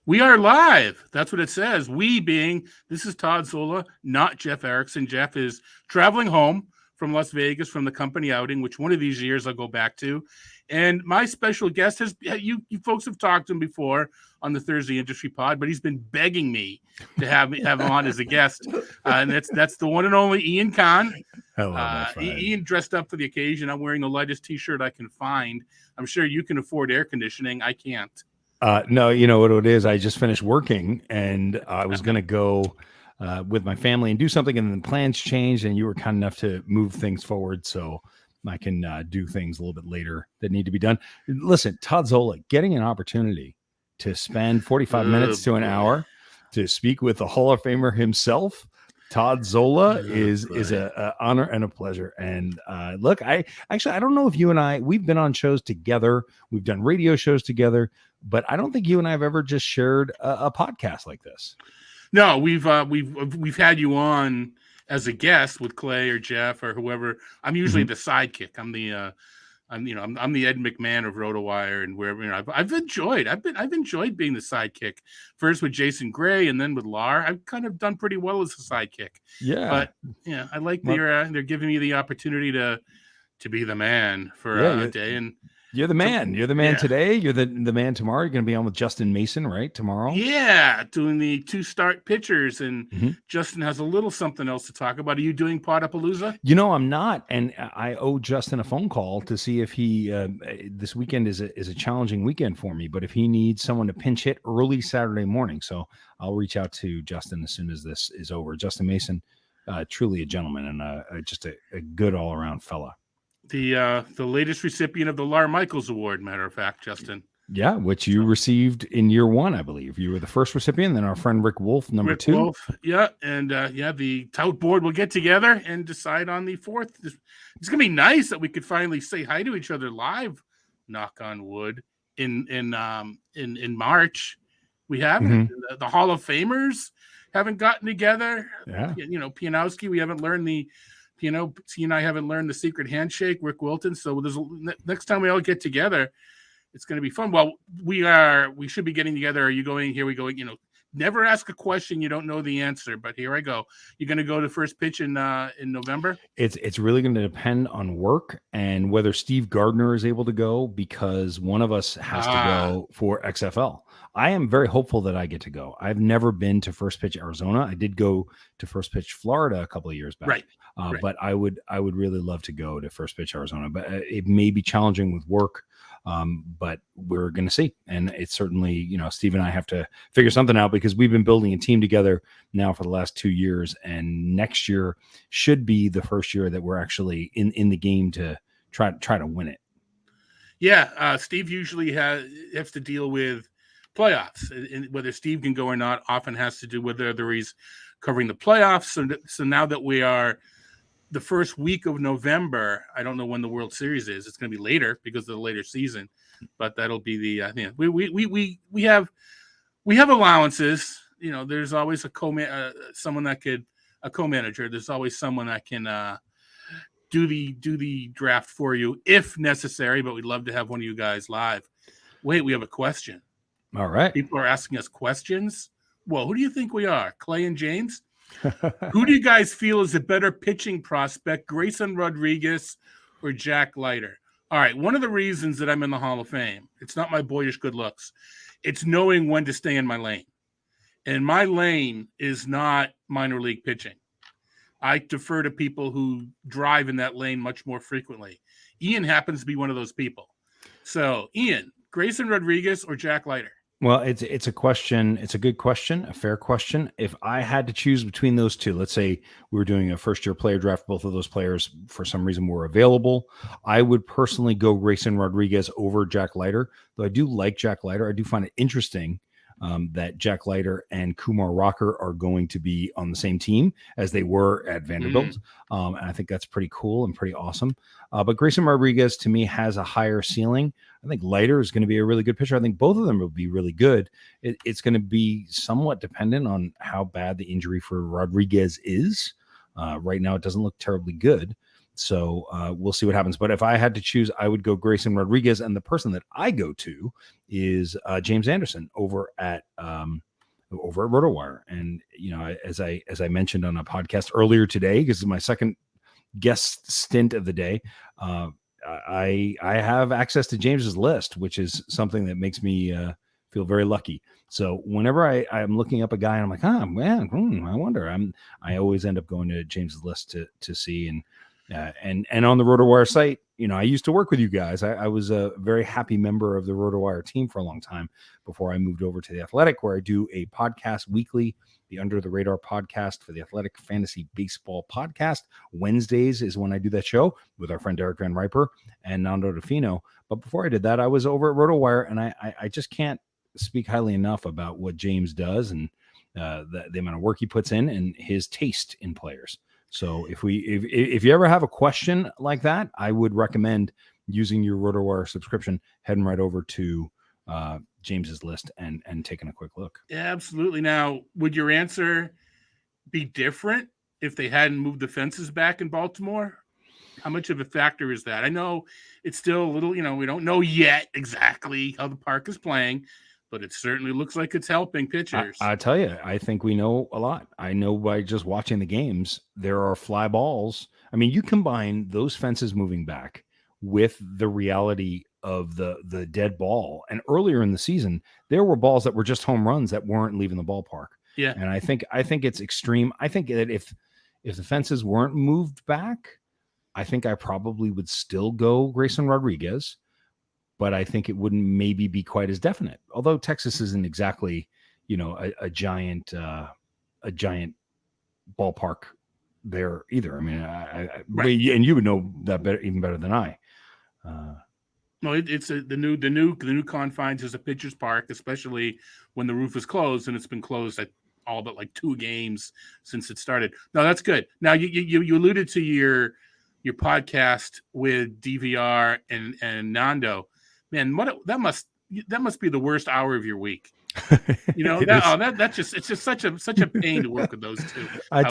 We are live. That's what it says. We being, this is Todd Zola, not Jeff Erickson. Jeff is traveling home from Las Vegas from the company outing, which one of these years I'll go back to. And my special guest has, you folks have talked to him before on the Thursday Industry Pod, but he's been begging me to have him on as a guest. And that's the one and only Ian Kahn. Hello, my friend. Ian dressed up for the occasion. I'm wearing the lightest t-shirt I can find. I'm sure you can afford air conditioning. I can't. No, you know what it is? I just finished working and I was going to go with my family and do something, and then plans changed and you were kind enough to move things forward so I can do things a little bit later that need to be done. Listen, Todd Zola, getting an opportunity to spend 45 minutes to an hour to speak with the Hall of Famer himself, Todd Zola, is a honor and a pleasure. And look, I don't know if you and I, we've been on shows together. We've done radio shows together, but I don't think you and I have ever just shared a podcast like this. No, we've had you on as a guest with Clay or Jeff or whoever. I'm usually the sidekick. I'm the Ed McMahon of RotoWire and wherever. I've enjoyed being the sidekick. First with Jason Gray and then with Lar. I've kind of done pretty well as a sidekick. Yeah, but yeah, I like they're giving me the opportunity to be the man for a day. And you're the man. You're the man today. You're the man tomorrow. You're going to be on with Justin Mason, right? Tomorrow. Yeah, doing the 2 start pitchers, and Justin has a little something else to talk about. Are you doing Podapalooza? You know, I'm not, and I owe Justin a phone call to see if he. This weekend is a challenging weekend for me, but if he needs someone to pinch hit early Saturday morning, so I'll reach out to Justin as soon as this is over. Justin Mason, truly a gentleman and just a good all around fella. The latest recipient of the Lar Michaels Award, matter of fact, Justin. Yeah, which you received in year 1, I believe. You were the first recipient, then our friend Rick Wolf, number 2. Wolf, yeah, and the tout board will get together and decide on the 4th. It's gonna be nice that we could finally say hi to each other live. Knock on wood. In March, we haven't. The Hall of Famers haven't gotten together. Yeah, Pianowski, we haven't learned the. He and I haven't learned the secret handshake, Rick Wilton. So next time we all get together, it's going to be fun. Well, we should be getting together. Are you going? Here we go. Never ask a question you don't know the answer, but here I go. You're going to go to first pitch in November? It's really going to depend on work and whether Steve Gardner is able to go, because one of us has to go for XFL. I am very hopeful that I get to go. I've never been to first pitch Arizona. I did go to first pitch Florida a couple of years back. Right. But I would really love to go to first pitch Arizona, but it may be challenging with work. But we're going to see. And it's certainly, Steve and I have to figure something out, because we've been building a team together now for the last 2 years. And next year should be the first year that we're actually in the game to try to win it. Yeah. Steve usually has to deal with playoffs, and whether Steve can go or not often has to do with whether he's covering the playoffs. So now that we are the first week of November, I don't know when the World Series is. It's going to be later because of the later season, but that'll be the. We have allowances. There's always a co-manager. There's always someone that can do the draft for you if necessary. But we'd love to have one of you guys live. Wait, we have a question. All right, people are asking us questions. Well, who do you think we are, Clay and James? Who do you guys feel is a better pitching prospect, Grayson Rodriguez or Jack Leiter? All right, one of the reasons that I'm in the Hall of Fame, it's not my boyish good looks. It's knowing when to stay in my lane. And my lane is not minor league pitching. I defer to people who drive in that lane much more frequently. Ian happens to be one of those people. So, Ian, Grayson Rodriguez or Jack Leiter? Well, it's a question. It's a good question, a fair question. If I had to choose between those two, let's say we were doing a first-year player draft, both of those players for some reason were available, I would personally go Grayson Rodriguez over Jack Leiter. Though I do like Jack Leiter. I do find it interesting that Jack Leiter and Kumar Rocker are going to be on the same team as they were at Vanderbilt. And I think that's pretty cool and pretty awesome. But Grayson Rodriguez, to me, has a higher ceiling. I think Leiter is going to be a really good pitcher. I think both of them will be really good. It's going to be somewhat dependent on how bad the injury for Rodriguez is. Right now, it doesn't look terribly good. So we'll see what happens. But if I had to choose, I would go Grayson Rodriguez, and the person that I go to is James Anderson over at RotoWire. And as I mentioned on a podcast earlier today, because it's my second guest stint of the day, I have access to James's list, which is something that makes me feel very lucky. So whenever I'm looking up a guy and I'm like, man, I wonder, I always end up going to James's list to see. And on the RotoWire site, I used to work with you guys. I was a very happy member of the RotoWire team for a long time before I moved over to The Athletic, where I do a podcast weekly, the Under the Radar podcast for the Athletic Fantasy Baseball podcast. Wednesdays is when I do that show with our friend Derek Van Riper and Nando DeFino. But before I did that, I was over at RotoWire, and I just can't speak highly enough about what James does and the amount of work he puts in and his taste in players. So if you ever have a question like that, I would recommend using your RotoWire subscription, heading right over to James's list and taking a quick look. Yeah, absolutely. Now, would your answer be different if they hadn't moved the fences back in Baltimore? How much of a factor is that? I know it's still a little, we don't know yet exactly how the park is playing, but it certainly looks like it's helping pitchers. I tell you, I think we know a lot. I know by just watching the games, there are fly balls. I mean, you combine those fences moving back with the reality of the dead ball. And earlier in the season, there were balls that were just home runs that weren't leaving the ballpark. Yeah. And I think it's extreme. I think that if the fences weren't moved back, I think I probably would still go Grayson Rodriguez, but I think it wouldn't maybe be quite as definite. Although Texas isn't exactly, a giant ballpark there either. I mean, right. And you would know that even better than I. No, it's the new confines is a pitcher's park, especially when the roof is closed, and it's been closed at all but like 2 games since it started. No, that's good. Now you alluded to your podcast with DVR and Nando. Man, that must be the worst hour of your week. It's just such a pain to work with those two. I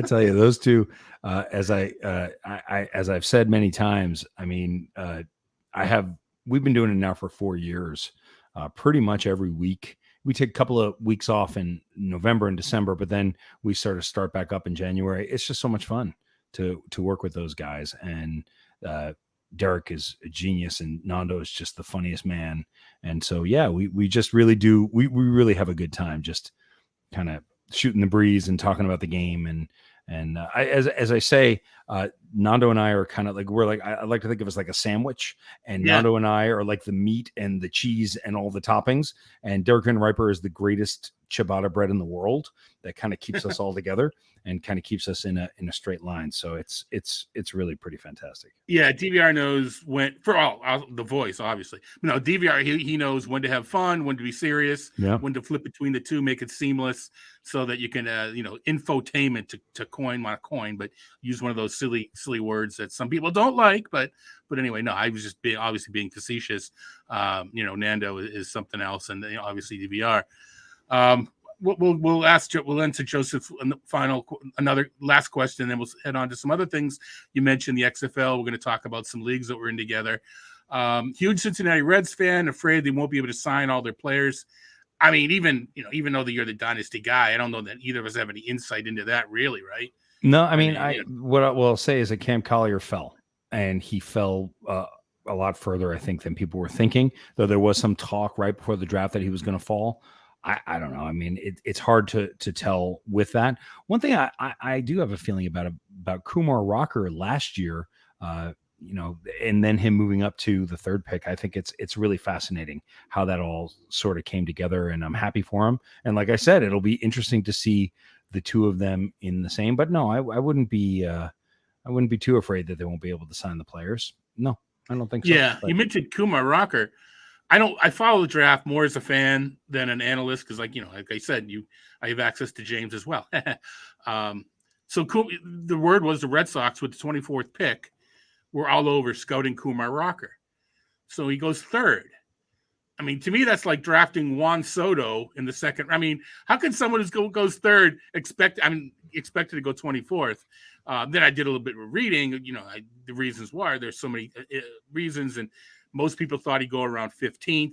tell you, those two, as I've said many times, I mean, we've been doing it now for 4 years, pretty much every week. We take a couple of weeks off in November and December, but then we start back up in January. It's just so much fun to work with those guys. And Derek is a genius, and Nando is just the funniest man. And so, yeah, we just really do. We really have a good time just kind of shooting the breeze and talking about the game. And as I say, Nando and I are kind of like, I like to think of us like a sandwich, and Nando and I are like the meat and the cheese and all the toppings. And Derek Van Riper is the greatest ciabatta bread in the world that kind of keeps us all together and kind of keeps us in a straight line. So it's really pretty fantastic. Yeah, DVR knows when, for the voice, obviously. No, DVR, he knows when to have fun, when to be serious, when to flip between the two, make it seamless, so that you can, infotainment to coin my coin, but use one of those silly words that some people don't like. But anyway, no, I was just obviously being facetious. Nando is something else, and obviously DVR. We'll answer Joseph another last question, and then we'll head on to some other things. You mentioned the XFL. We're going to talk about some leagues that we're in together. Huge Cincinnati Reds fan, afraid they won't be able to sign all their players. I mean, even though you're the dynasty guy, I don't know that either of us have any insight into that, really, right? No, I mean, what I will say is that Cam Collier fell, and he fell a lot further, I think, than people were thinking. Though there was some talk right before the draft that he was going to fall. I don't know. I mean, it's hard to tell with that. One thing I do have a feeling about Kumar Rocker last year, and then him moving up to the 3rd pick. I think it's really fascinating how that all sort of came together, and I'm happy for him. And like I said, it'll be interesting to see the two of them in the same. But no, I wouldn't be too afraid that they won't be able to sign the players. No, I don't think so. Yeah, you mentioned Kumar Rocker. I follow the draft more as a fan than an analyst because, like I said, I have access to James as well. So the word was the Red Sox with the 24th pick were all over scouting Kumar Rocker. So he goes 3rd. I mean, to me, that's like drafting Juan Soto in the 2nd. I mean, how can someone who goes 3rd expected to go 24th? Then I did a little bit of reading. The reasons why there's so many reasons, and most people thought he'd go around 15th.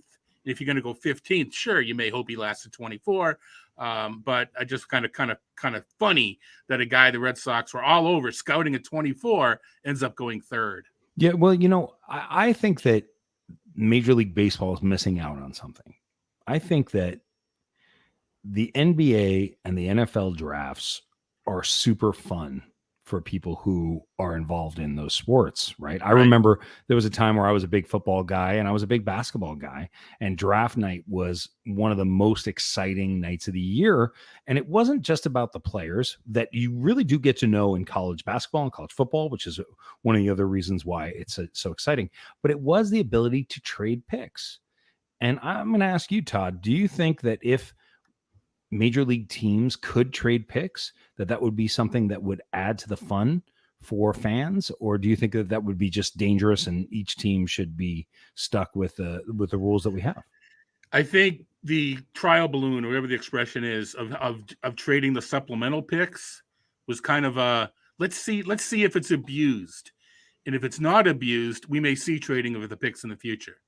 And if you're going to go 15th, sure, you may hope he lasted 24. But I just kind of funny that a guy the Red Sox were all over scouting at 24 ends up going third. Yeah, well, I think that Major League Baseball is missing out on something. I think that the NBA and the NFL drafts are super fun for people who are involved in those sports, right? I remember there was a time where I was a big football guy and I was a big basketball guy, and draft night was one of the most exciting nights of the year. And it wasn't just about the players that you really do get to know in college basketball and college football, which is one of the other reasons why it's so exciting, but it was the ability to trade picks. And I'm going to ask you, Todd, do you think that if major league teams could trade picks, that would be something that would add to the fun for fans? Or do you think that would be just dangerous and each team should be stuck with the rules that we have? I think the trial balloon, or whatever the expression is, of trading the supplemental picks was kind of a let's see if it's abused. And if it's not abused, we may see trading of the picks in the future.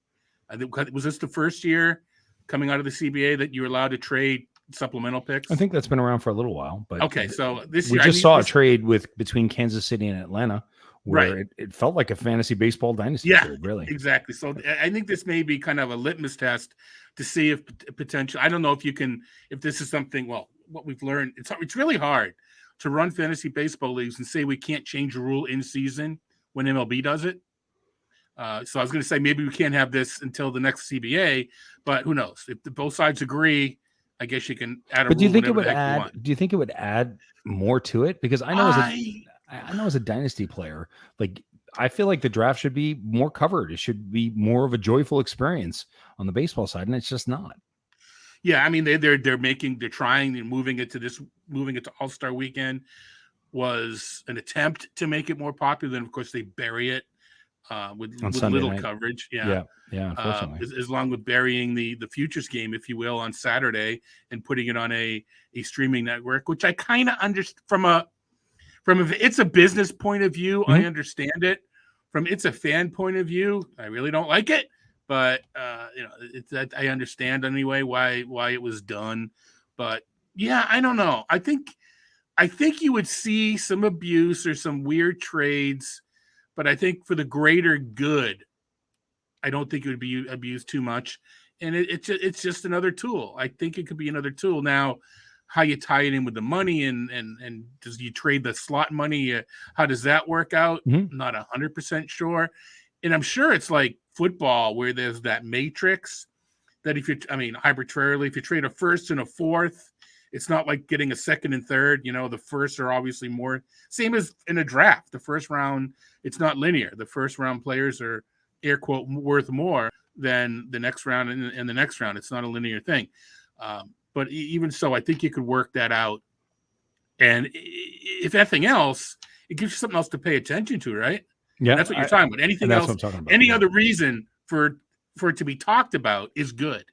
I think, was this the first year coming out of the CBA that you're allowed to trade supplemental picks? I think that's been around for a little while, but okay. So this we year, just saw a trade between Kansas City and Atlanta where it felt like a fantasy baseball dynasty trade, really. Exactly. So I think this may be kind of a litmus test to see if potential. I don't know if this is something. Well, what we've learned, it's really hard to run fantasy baseball leagues and say we can't change a rule in season when MLB does it. So I was going to say maybe we can't have this until the next CBA, but who knows? If both sides agree, I guess you can add a rule. But do you think it would add? Do you think it would add more to it? Because I know as a dynasty player, like I feel like the draft should be more covered. It should be more of a joyful experience on the baseball side, and it's just not. Yeah, I mean they're trying and moving it to All-Star Weekend was an attempt to make it more popular, and of course they bury it with little night coverage. Yeah. Unfortunately, as long with burying the futures game, if you will, on Saturday and putting it on a streaming network, which I kind of understand from it's a business point of view. Mm-hmm. I understand it. From it's a fan point of view, I really don't like it. But I understand anyway why it was done. But yeah, I don't know. I think you would see some abuse or some weird trades. But I think for the greater good, I don't think it would be abused too much. And it's just another tool. I think it could be another tool. Now, how you tie it in with the money and does you trade the slot money? How does that work out? Mm-hmm. Not 100% sure. And I'm sure it's like football where there's that matrix that arbitrarily, if you trade a first and a fourth, it's not like getting a second and third. The first are obviously more, same as in a draft. The first round, it's not linear. The first round players are air quote worth more than the next round and the next round. It's not a linear thing. But even so, I think you could work that out. And if anything else, it gives you something else to pay attention to, right? Yeah. And that's what you're talking about. Anything else, any other reason for it to be talked about is good.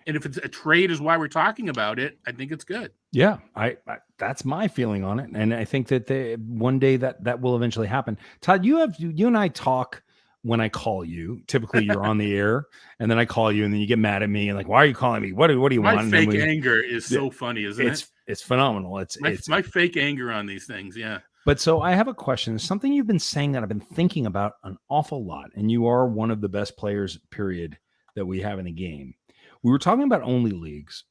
And if it's a trade is why we're talking about it, I think it's good. Yeah, I that's my feeling on it. And I think that one day that will eventually happen. Todd, you and I talk when I call you. Typically you're on the air and then I call you and then you get mad at me and like, why are you calling me? What do you want? My fake anger is so funny, isn't it? It's phenomenal. It's my fake anger on these things. Yeah. But so I have a question, something you've been saying that I've been thinking about an awful lot. And you are one of the best players, period, that we have in the game. We were talking about only leagues,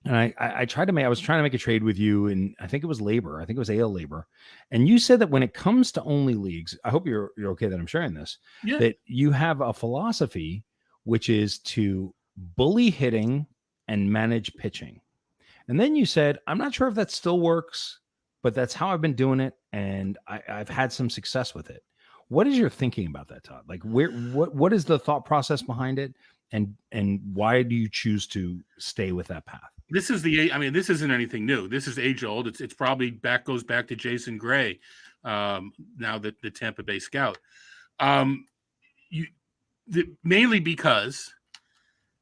and I was trying to make a trade with you, and I think it was labor. I think it was AL labor. And you said that when it comes to only leagues, I hope you're okay that I'm sharing this, that you have a philosophy, which is to bully hitting and manage pitching. And then you said, I'm not sure if that still works, but that's how I've been doing it. And I've had some success with it. What is your thinking about that, Todd? Like what is the thought process behind it? And why do you choose to stay with that path? This isn't anything new. This is age old. It's probably goes back to Jason Gray, now that the Tampa Bay scout. Mainly because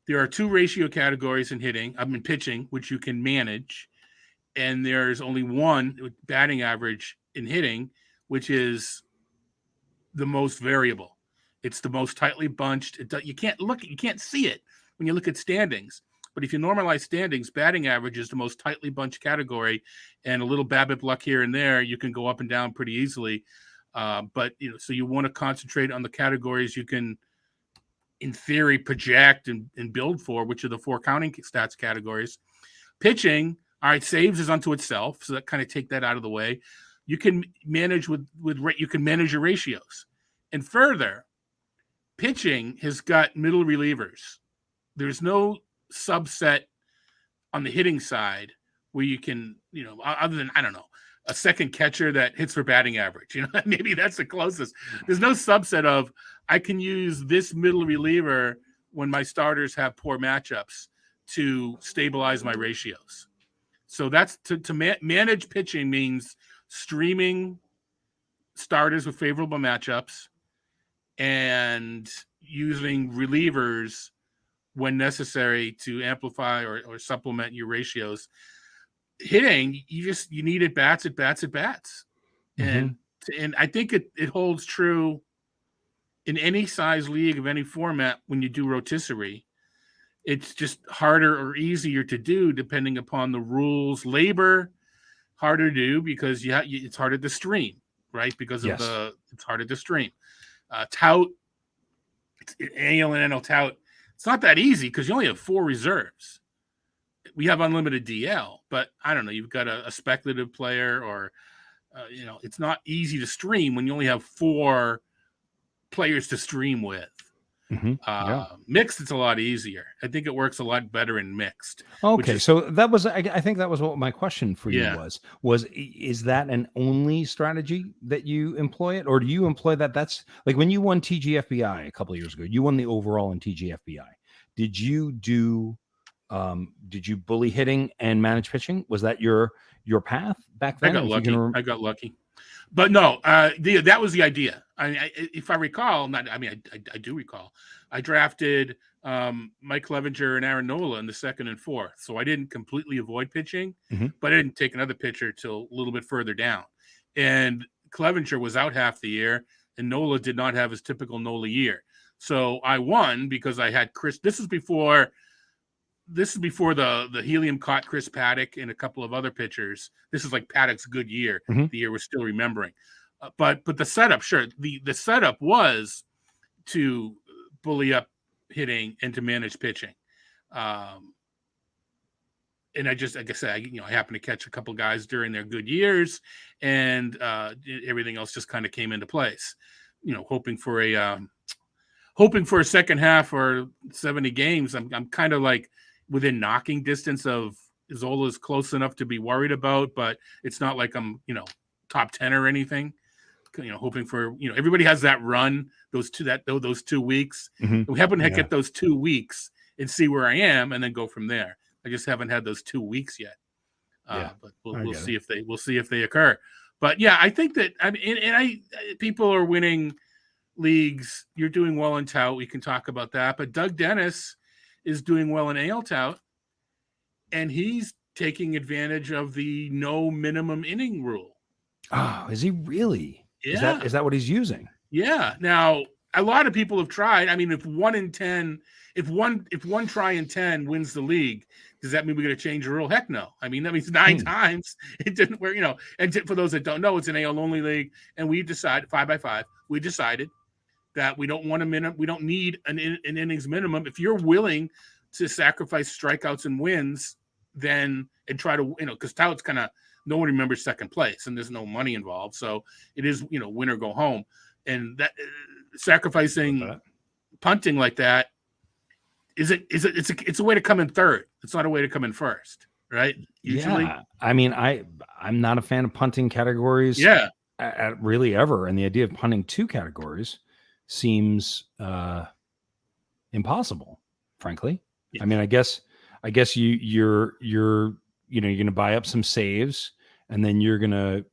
there are two ratio categories in pitching, which you can manage, and there's only one batting average in hitting, which is the most variable. It's the most tightly bunched. You can't see it when you look at standings. But if you normalize standings, batting average is the most tightly bunched category, and a little BABIP luck here and there, you can go up and down pretty easily. But so you want to concentrate on the categories you can, in theory, project and build for, which are the 4 counting stats categories. Pitching, all right, saves is unto itself, so that kind of take that out of the way. You can manage you can manage your ratios, and further, pitching has got middle relievers. There's no subset on the hitting side where you can, other than, I don't know, a second catcher that hits for batting average. Maybe that's the closest. There's no subset of, I can use this middle reliever when my starters have poor matchups to stabilize my ratios. So that's to manage pitching means streaming starters with favorable matchups and using relievers when necessary to amplify or supplement your ratios. Hitting, you need at bats. And I think it holds true in any size league of any format when you do rotisserie. It's just harder or easier to do depending upon the rules. Labor, harder to do because it's harder to stream, right? Because of it's harder to stream. Tout, AL and NL tout, it's not that easy because you only have 4 reserves. We have unlimited DL, but I don't know. You've got a speculative player, or it's not easy to stream when you only have 4 players to stream with. Mixed, it's a lot easier. I think it works a lot better in mixed. Okay, so that was, I think that was what my question for you was is that an only strategy that you employ it, or do you employ that? That's like when you won TGFBI a couple of years ago, you won the overall in TGFBI. Did you bully hitting and manage pitching? Was that your path back then? I got lucky. But no, that was the idea. If I recall, I do recall, I drafted Mike Clevenger and Aaron Nola in the 2nd and 4th. So I didn't completely avoid pitching, but I didn't take another pitcher till a little bit further down. And Clevenger was out half the year, and Nola did not have his typical Nola year. So I won because I had Chris. This is before the helium caught Chris Paddock and a couple of other pitchers. This is like Paddock's good year, the year we're still remembering. But the setup, sure, the setup was to bully up hitting and to manage pitching. And I just, like I said, I happened to catch a couple guys during their good years, and everything else just kind of came into place. Hoping for a second half or 70 games. I'm kind of like within knocking distance of Zola's close enough to be worried about, but it's not like I'm, top 10 or anything. Hoping for, everybody has that run, those 2 weeks. We happen to get those 2 weeks and see where I am and then go from there. I just haven't had those 2 weeks yet. But we'll see if they occur. But yeah, I think that, people are winning leagues. You're doing well in tout. We can talk about that. But Doug Dennis is doing well in AL tout, and he's taking advantage of the no minimum inning rule. Oh, is he really? Yeah. Is that what he's using? Yeah. Now, a lot of people have tried. If 1 in 10, if one try in 10 wins the league, does that mean we're going to change the rule? Heck no. That means 9 times it didn't work. And for those that don't know, it's an AL only league, and we decided 5x5. We decided that we don't want a minimum. We don't need an innings minimum. If you're willing to sacrifice strikeouts and wins, then and try to because tout's kind of. No one remembers second place, and there's no money involved. So it is, win or go home. And that sacrificing punting like that it's a way to come in third. It's not a way to come in first, right? Usually. Yeah. I'm not a fan of punting categories. Yeah. Really ever. And the idea of punting 2 categories seems impossible, frankly. Yeah. I guess you're going to buy up some saves, and then you're going to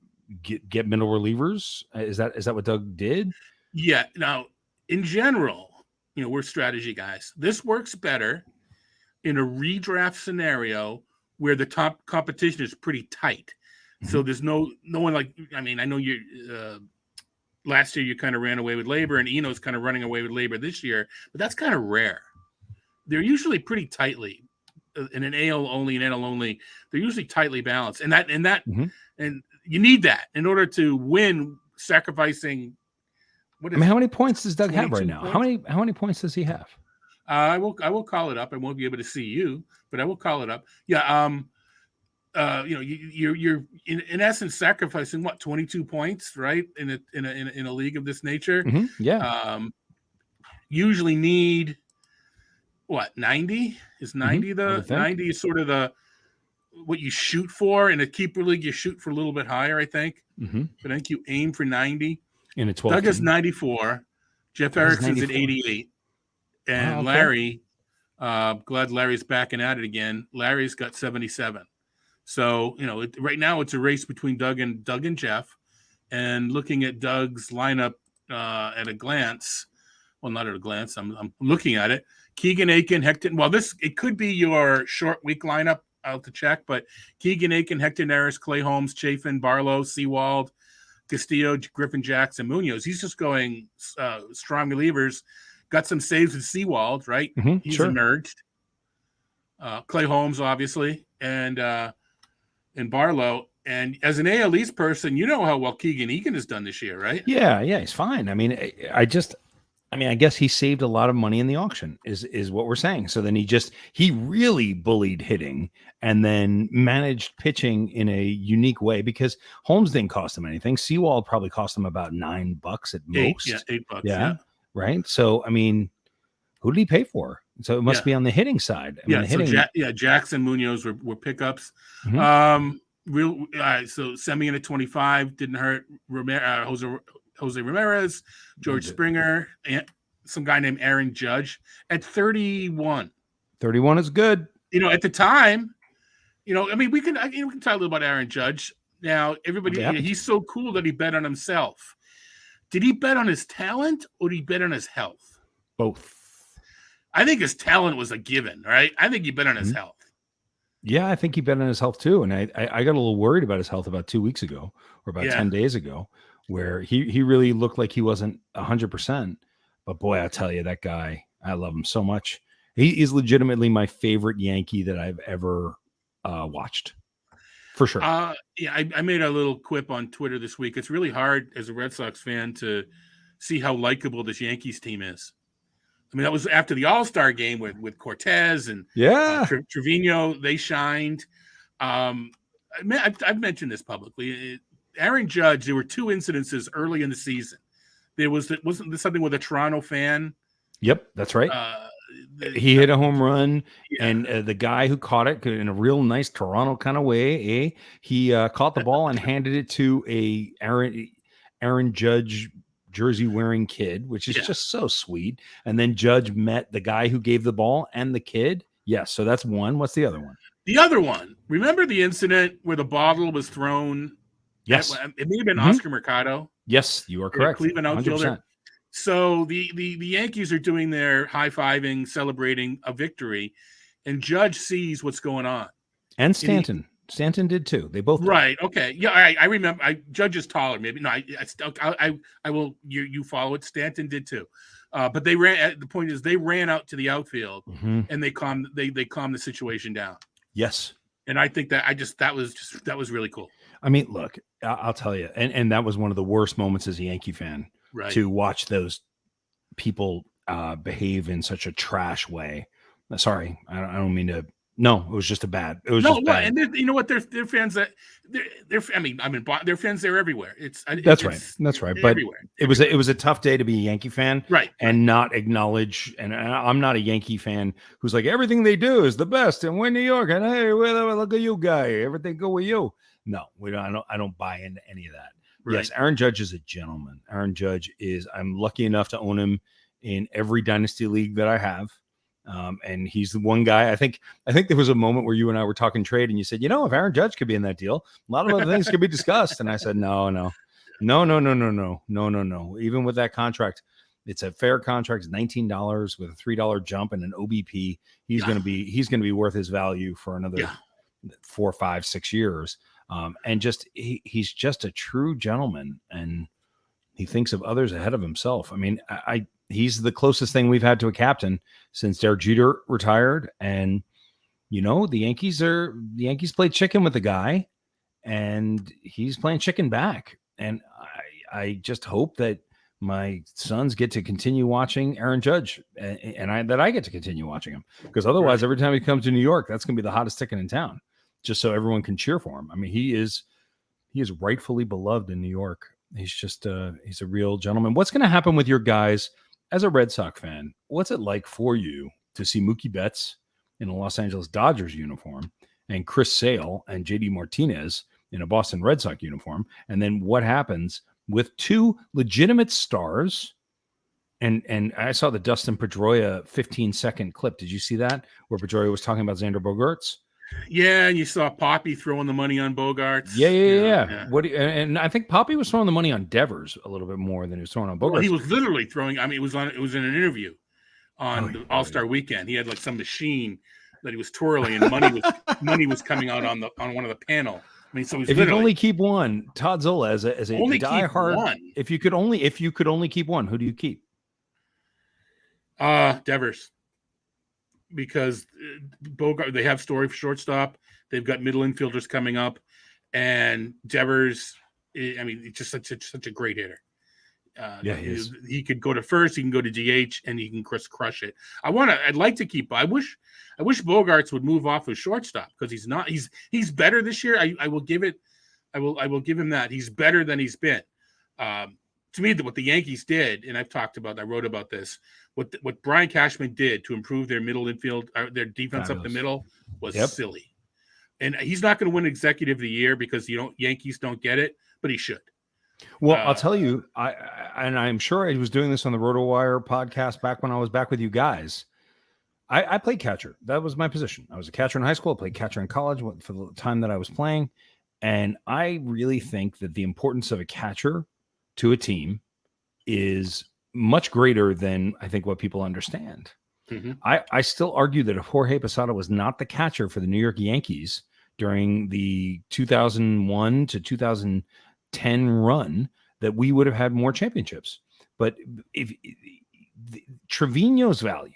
get middle relievers. Is that what Doug did? Yeah. Now, in general, we're strategy guys. This works better in a redraft scenario where the top competition is pretty tight. So there's no one like, I mean, I know you last year you kind of ran away with labor, and Eno's kind of running away with labor this year, but that's kind of rare. They're usually pretty tightly in an AL only and NL only. They're usually tightly balanced, and and you need that in order to win. Sacrificing. I mean, how many points does Doug have right now? Points? How many points does he have? I will call it up. I won't be able to see you, but I will call it up. Yeah. You're in essence sacrificing 22 points, right? In a league of this nature. Mm-hmm. Yeah. Usually need 90? Is 90 the 90 is sort of the what you shoot for in a keeper league? You shoot for a little bit higher, I think. Mm-hmm. But I think you aim for 90. In a 12. Doug is 94. Jeff Erickson's at 88. And okay. Larry, glad Larry's backing at it again. Larry's got 77. So, right now it's a race between Doug and Jeff. And looking at Doug's lineup at a glance, well, not at a glance, I'm looking at it. Keegan Aiken, Hector. Well, it could be your short week lineup. I'll have to check, but Keegan Aiken, Hector Neris, Clay Holmes, Chafin, Barlow, Sewald, Castillo, Griffin, Jackson, Munoz. He's just going strong relievers. Got some saves with Sewald, right? Mm-hmm, He's emerged. Clay Holmes, obviously, and Barlow. And as an AL East person, you know how well Keegan Egan has done this year, right? Yeah, he's fine. I mean, I guess he saved a lot of money in the auction is what we're saying. So then he really bullied hitting and then managed pitching in a unique way because Holmes didn't cost him anything. Sewald probably cost him about $9 at most. $8. Yeah. Right. So, I mean, who did he pay for? So it must be on the hitting side. Jackson, Munoz were pickups. Mm-hmm. So Semien at 25 didn't hurt. Jose Ramirez, George Springer, and some guy named Aaron Judge at 31. 31 is good. At the time, I mean, we can talk a little about Aaron Judge. Now, everybody, he's so cool that he bet on himself. Did he bet on his talent or did he bet on his health? Both. I think his talent was a given, right? I think he bet on his health. Yeah, I think he bet on his health too. And I got a little worried about his health about 2 weeks ago or about 10 days ago, where he really looked like he wasn't 100%. But boy, I tell you, that guy, I love him so much. He is legitimately my favorite Yankee that I've ever watched. For sure. I made a little quip on Twitter this week. It's really hard as a Red Sox fan to see how likable this Yankees team is. I mean, that was after the All-Star game with Cortez and Trevino. They shined. I've mentioned this publicly. Aaron Judge, there were 2 incidences early in the season. Wasn't there something with a Toronto fan? Yep, that's right. He hit a home run, and the guy who caught it in a real nice Toronto kind of way, he caught the ball and handed it to a Aaron Judge jersey wearing kid, which is just so sweet. And then Judge met the guy who gave the ball and the kid. Yes, so that's one. What's the other one? The other one. Remember the incident where the bottle was thrown? Yes, it may have been Oscar Mercado. Yes, you are correct. Cleveland outfielder. 100%. So the Yankees are doing their high-fiving, celebrating a victory, and Judge sees what's going on. And Stanton. Stanton did too. They both did. Right. Okay. Yeah. I remember. Judge is taller. Maybe no. I will. You follow it. Stanton did too. But they ran. The point is, they ran out to the outfield and they calmed the situation down. Yes. And I think that that was really cool. I mean, look, I'll tell you, and that was one of the worst moments as a Yankee fan to watch those people behave in such a trash way. Sorry, I don't mean to. No, it was just bad. Just bad. And you know what? They're fans that they're. I mean, they're fans. They're everywhere. That's right. But everywhere. It was a tough day to be a Yankee fan, right? And not acknowledge. And I'm not a Yankee fan who's like everything they do is the best, and we're New York, and hey, look at you, guy. Everything go with you. No, we don't. I don't buy into any of that. Right. Yes, Aaron Judge is a gentleman. Aaron Judge is. I'm lucky enough to own him in every dynasty league that I have. And he's the one guy. I think there was a moment where you and I were talking trade, and you said, if Aaron Judge could be in that deal, a lot of other things could be discussed. And I said, no. Even with that contract, it's a fair contract. It's $19 with a $3 jump and an OBP. He's going to be worth his value for another 4, 5, 6 years. And just he's just a true gentleman, and he thinks of others ahead of himself. I mean, he's the closest thing we've had to a captain since Derek Jeter retired. And, the Yankees played chicken with the guy, and he's playing chicken back. And I just hope that my sons get to continue watching Aaron Judge, and that I get to continue watching him, because otherwise, every time he comes to New York, that's going to be the hottest ticket in town, just so everyone can cheer for him. I mean, he is rightfully beloved in New York. He's just he's a real gentleman. What's going to happen with your guys as a Red Sox fan? What's it like for you to see Mookie Betts in a Los Angeles Dodgers uniform and Chris Sale and JD Martinez in a Boston Red Sox uniform? And then what happens with two legitimate stars? And I saw the Dustin Pedroia 15-second clip. Did you see that, where Pedroia was talking about Xander Bogaerts? Yeah, and you saw Poppy throwing the money on Bogarts. Yeah. And I think Poppy was throwing the money on Devers a little bit more than he was throwing on Bogarts. Well, he was literally throwing. I mean, it was in an interview on the All-Star Weekend. He had like some machine that he was twirling, and money was coming out on one of the panel. I mean, so if you could only keep one, Todd Zola as a diehard. If you could only keep one, who do you keep? Devers. Because Bogart, they have Story for shortstop. They've got middle infielders coming up, and Devers. I mean, it's just such a great hitter. He could go to first. He can go to DH, and he can crush it. I'd like to keep. I wish Bogarts would move off of shortstop, because he's not. He's better this year. I will give it. I will give him that. He's better than he's been. To me, what the Yankees did, and I wrote about this. What Brian Cashman did to improve their middle infield, their defense up the middle, was silly. And he's not going to win Executive of the Year because Yankees don't get it, but he should. Well, I'll tell you, I'm sure I was doing this on the RotoWire podcast back when I was back with you guys. I played catcher. That was my position. I was a catcher in high school. I played catcher in college for the time that I was playing. And I really think that the importance of a catcher to a team is much greater than I think what people understand. Mm-hmm. I still argue that if Jorge Posada was not the catcher for the New York Yankees during the 2001 to 2010 run, that we would have had more championships. But Trevino's value,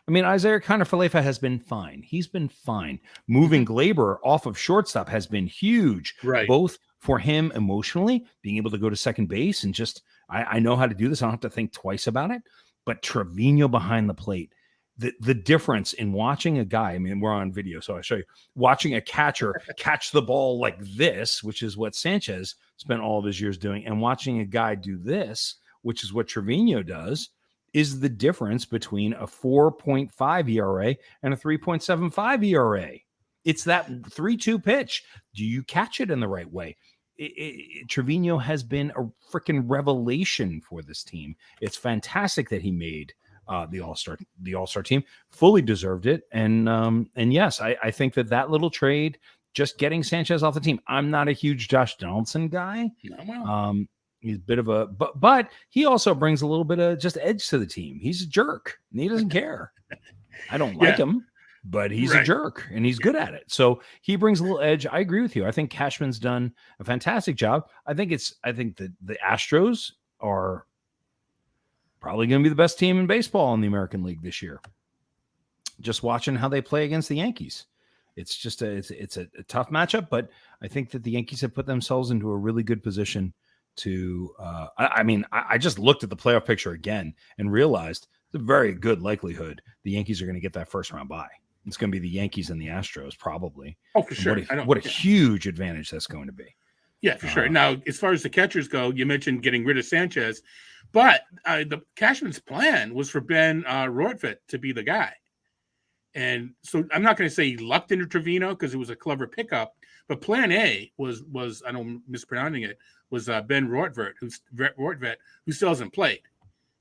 I mean, Isaiah Kiner-Falefa has been fine. He's been fine. Moving Glaber off of shortstop has been huge, right? Both for him emotionally, being able to go to second base and just, I know how to do this. I don't have to think twice about it. But Trevino behind the plate, the difference in watching a guy, I mean, we're on video, so I'll show you, watching a catcher catch the ball like this, which is what Sanchez spent all of his years doing, and watching a guy do this, which is what Trevino does, is the difference between a 4.5 ERA and a 3.75 ERA. It's that 3-2 pitch. Do you catch it in the right way? Trevino has been a freaking revelation for this team. It's fantastic that he made the All-Star team. Fully deserved it. And yes, I think that little trade, just getting Sanchez off the team. I'm not a huge Josh Donaldson guy. He's a bit of a, but he also brings a little bit of just edge to the team. He's a jerk. And he doesn't care. I don't like him, but he's a jerk and he's good at it. So he brings a little edge. I agree with you. I think Cashman's done a fantastic job. I think the Astros are probably going to be the best team in baseball in the American League this year. Just watching how they play against the Yankees. It's just it's a tough matchup, but I think that the Yankees have put themselves into a really good position to, I just looked at the playoff picture again and realized it's a very good likelihood the Yankees are going to get that first round bye. It's going to be the Yankees and the Astros probably. Oh, for sure. What a huge advantage that's going to be. Yeah, for sure. Now, as far as the catchers go, you mentioned getting rid of Sanchez, but the Cashman's plan was for Ben Rortvedt to be the guy. And so I'm not going to say he lucked into Trevino because it was a clever pickup, but plan A was I don't mispronouncing it, was Ben Rortvedt, who still hasn't played.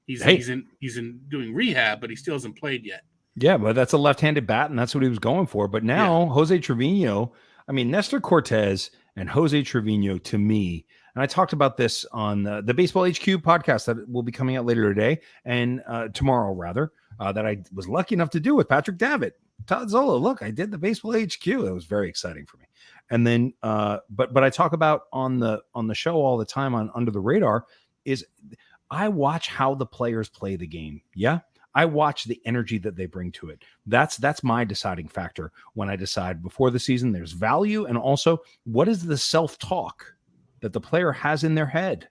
He's in doing rehab, but he still hasn't played yet. Yeah, but that's a left-handed bat, and that's what he was going for. But now Jose Trevino, I mean, Nestor Cortez and Jose Trevino, to me, and I talked about this on the Baseball HQ podcast that will be coming out later today and tomorrow, rather, that I was lucky enough to do with Patrick Davitt. Todd Zola, look, I did the Baseball HQ. It was very exciting for me. And then, but I talk about on the show all the time on Under the Radar is I watch how the players play the game. Yeah. I watch the energy that they bring to it. That's my deciding factor when I decide before the season. There's value, and also what is the self-talk that the player has in their head.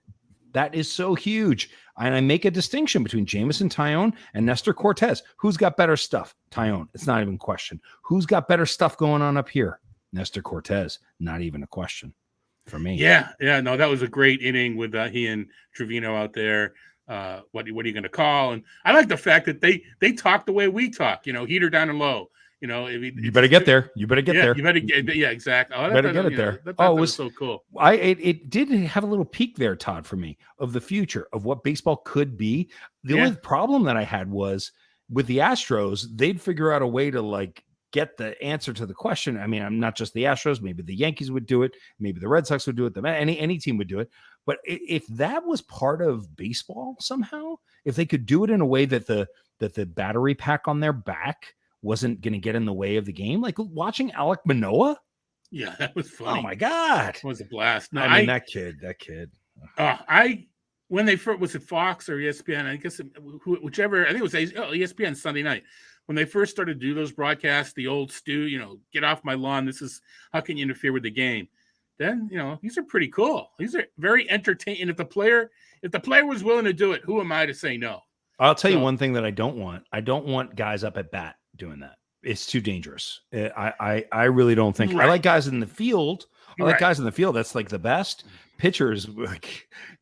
That is so huge. And I make a distinction between Jameson Taillon and Nestor Cortez. Who's got better stuff? Taillon. It's not even a question. Who's got better stuff going on up here? Nestor Cortez. Not even a question for me. Yeah. No, that was a great inning with he and Trevino out there. What are you going to call? And I like the fact that they talk the way we talk. Heater down and low. You better get there. You better get there. You better get. Yeah, exactly. Oh, better get it there. That was so cool. It did have a little peek there, Todd, for me of the future of what baseball could be. The only problem that I had was with the Astros, they'd figure out a way to get the answer to the question. I mean, I'm not just the Astros. Maybe the Yankees would do it. Maybe the Red Sox would do it. Any team would do it. But if that was part of baseball somehow, if they could do it in a way that the battery pack on their back wasn't going to get in the way of the game, like watching Alek Manoah. Yeah, that was funny. Oh my God. It was a blast. No, I mean, that kid. When they first, was it Fox or ESPN? I guess whichever, I think it was ESPN Sunday night. When they first started to do those broadcasts, the old Stu, get off my lawn. How can you interfere with the game? Then, these are pretty cool. These are very entertaining. If the player was willing to do it, who am I to say no? I'll tell you one thing that I don't want. I don't want guys up at bat doing that. It's too dangerous. I really don't think. Right. I like guys in the field. Guys in the field. That's like the best. Pitchers,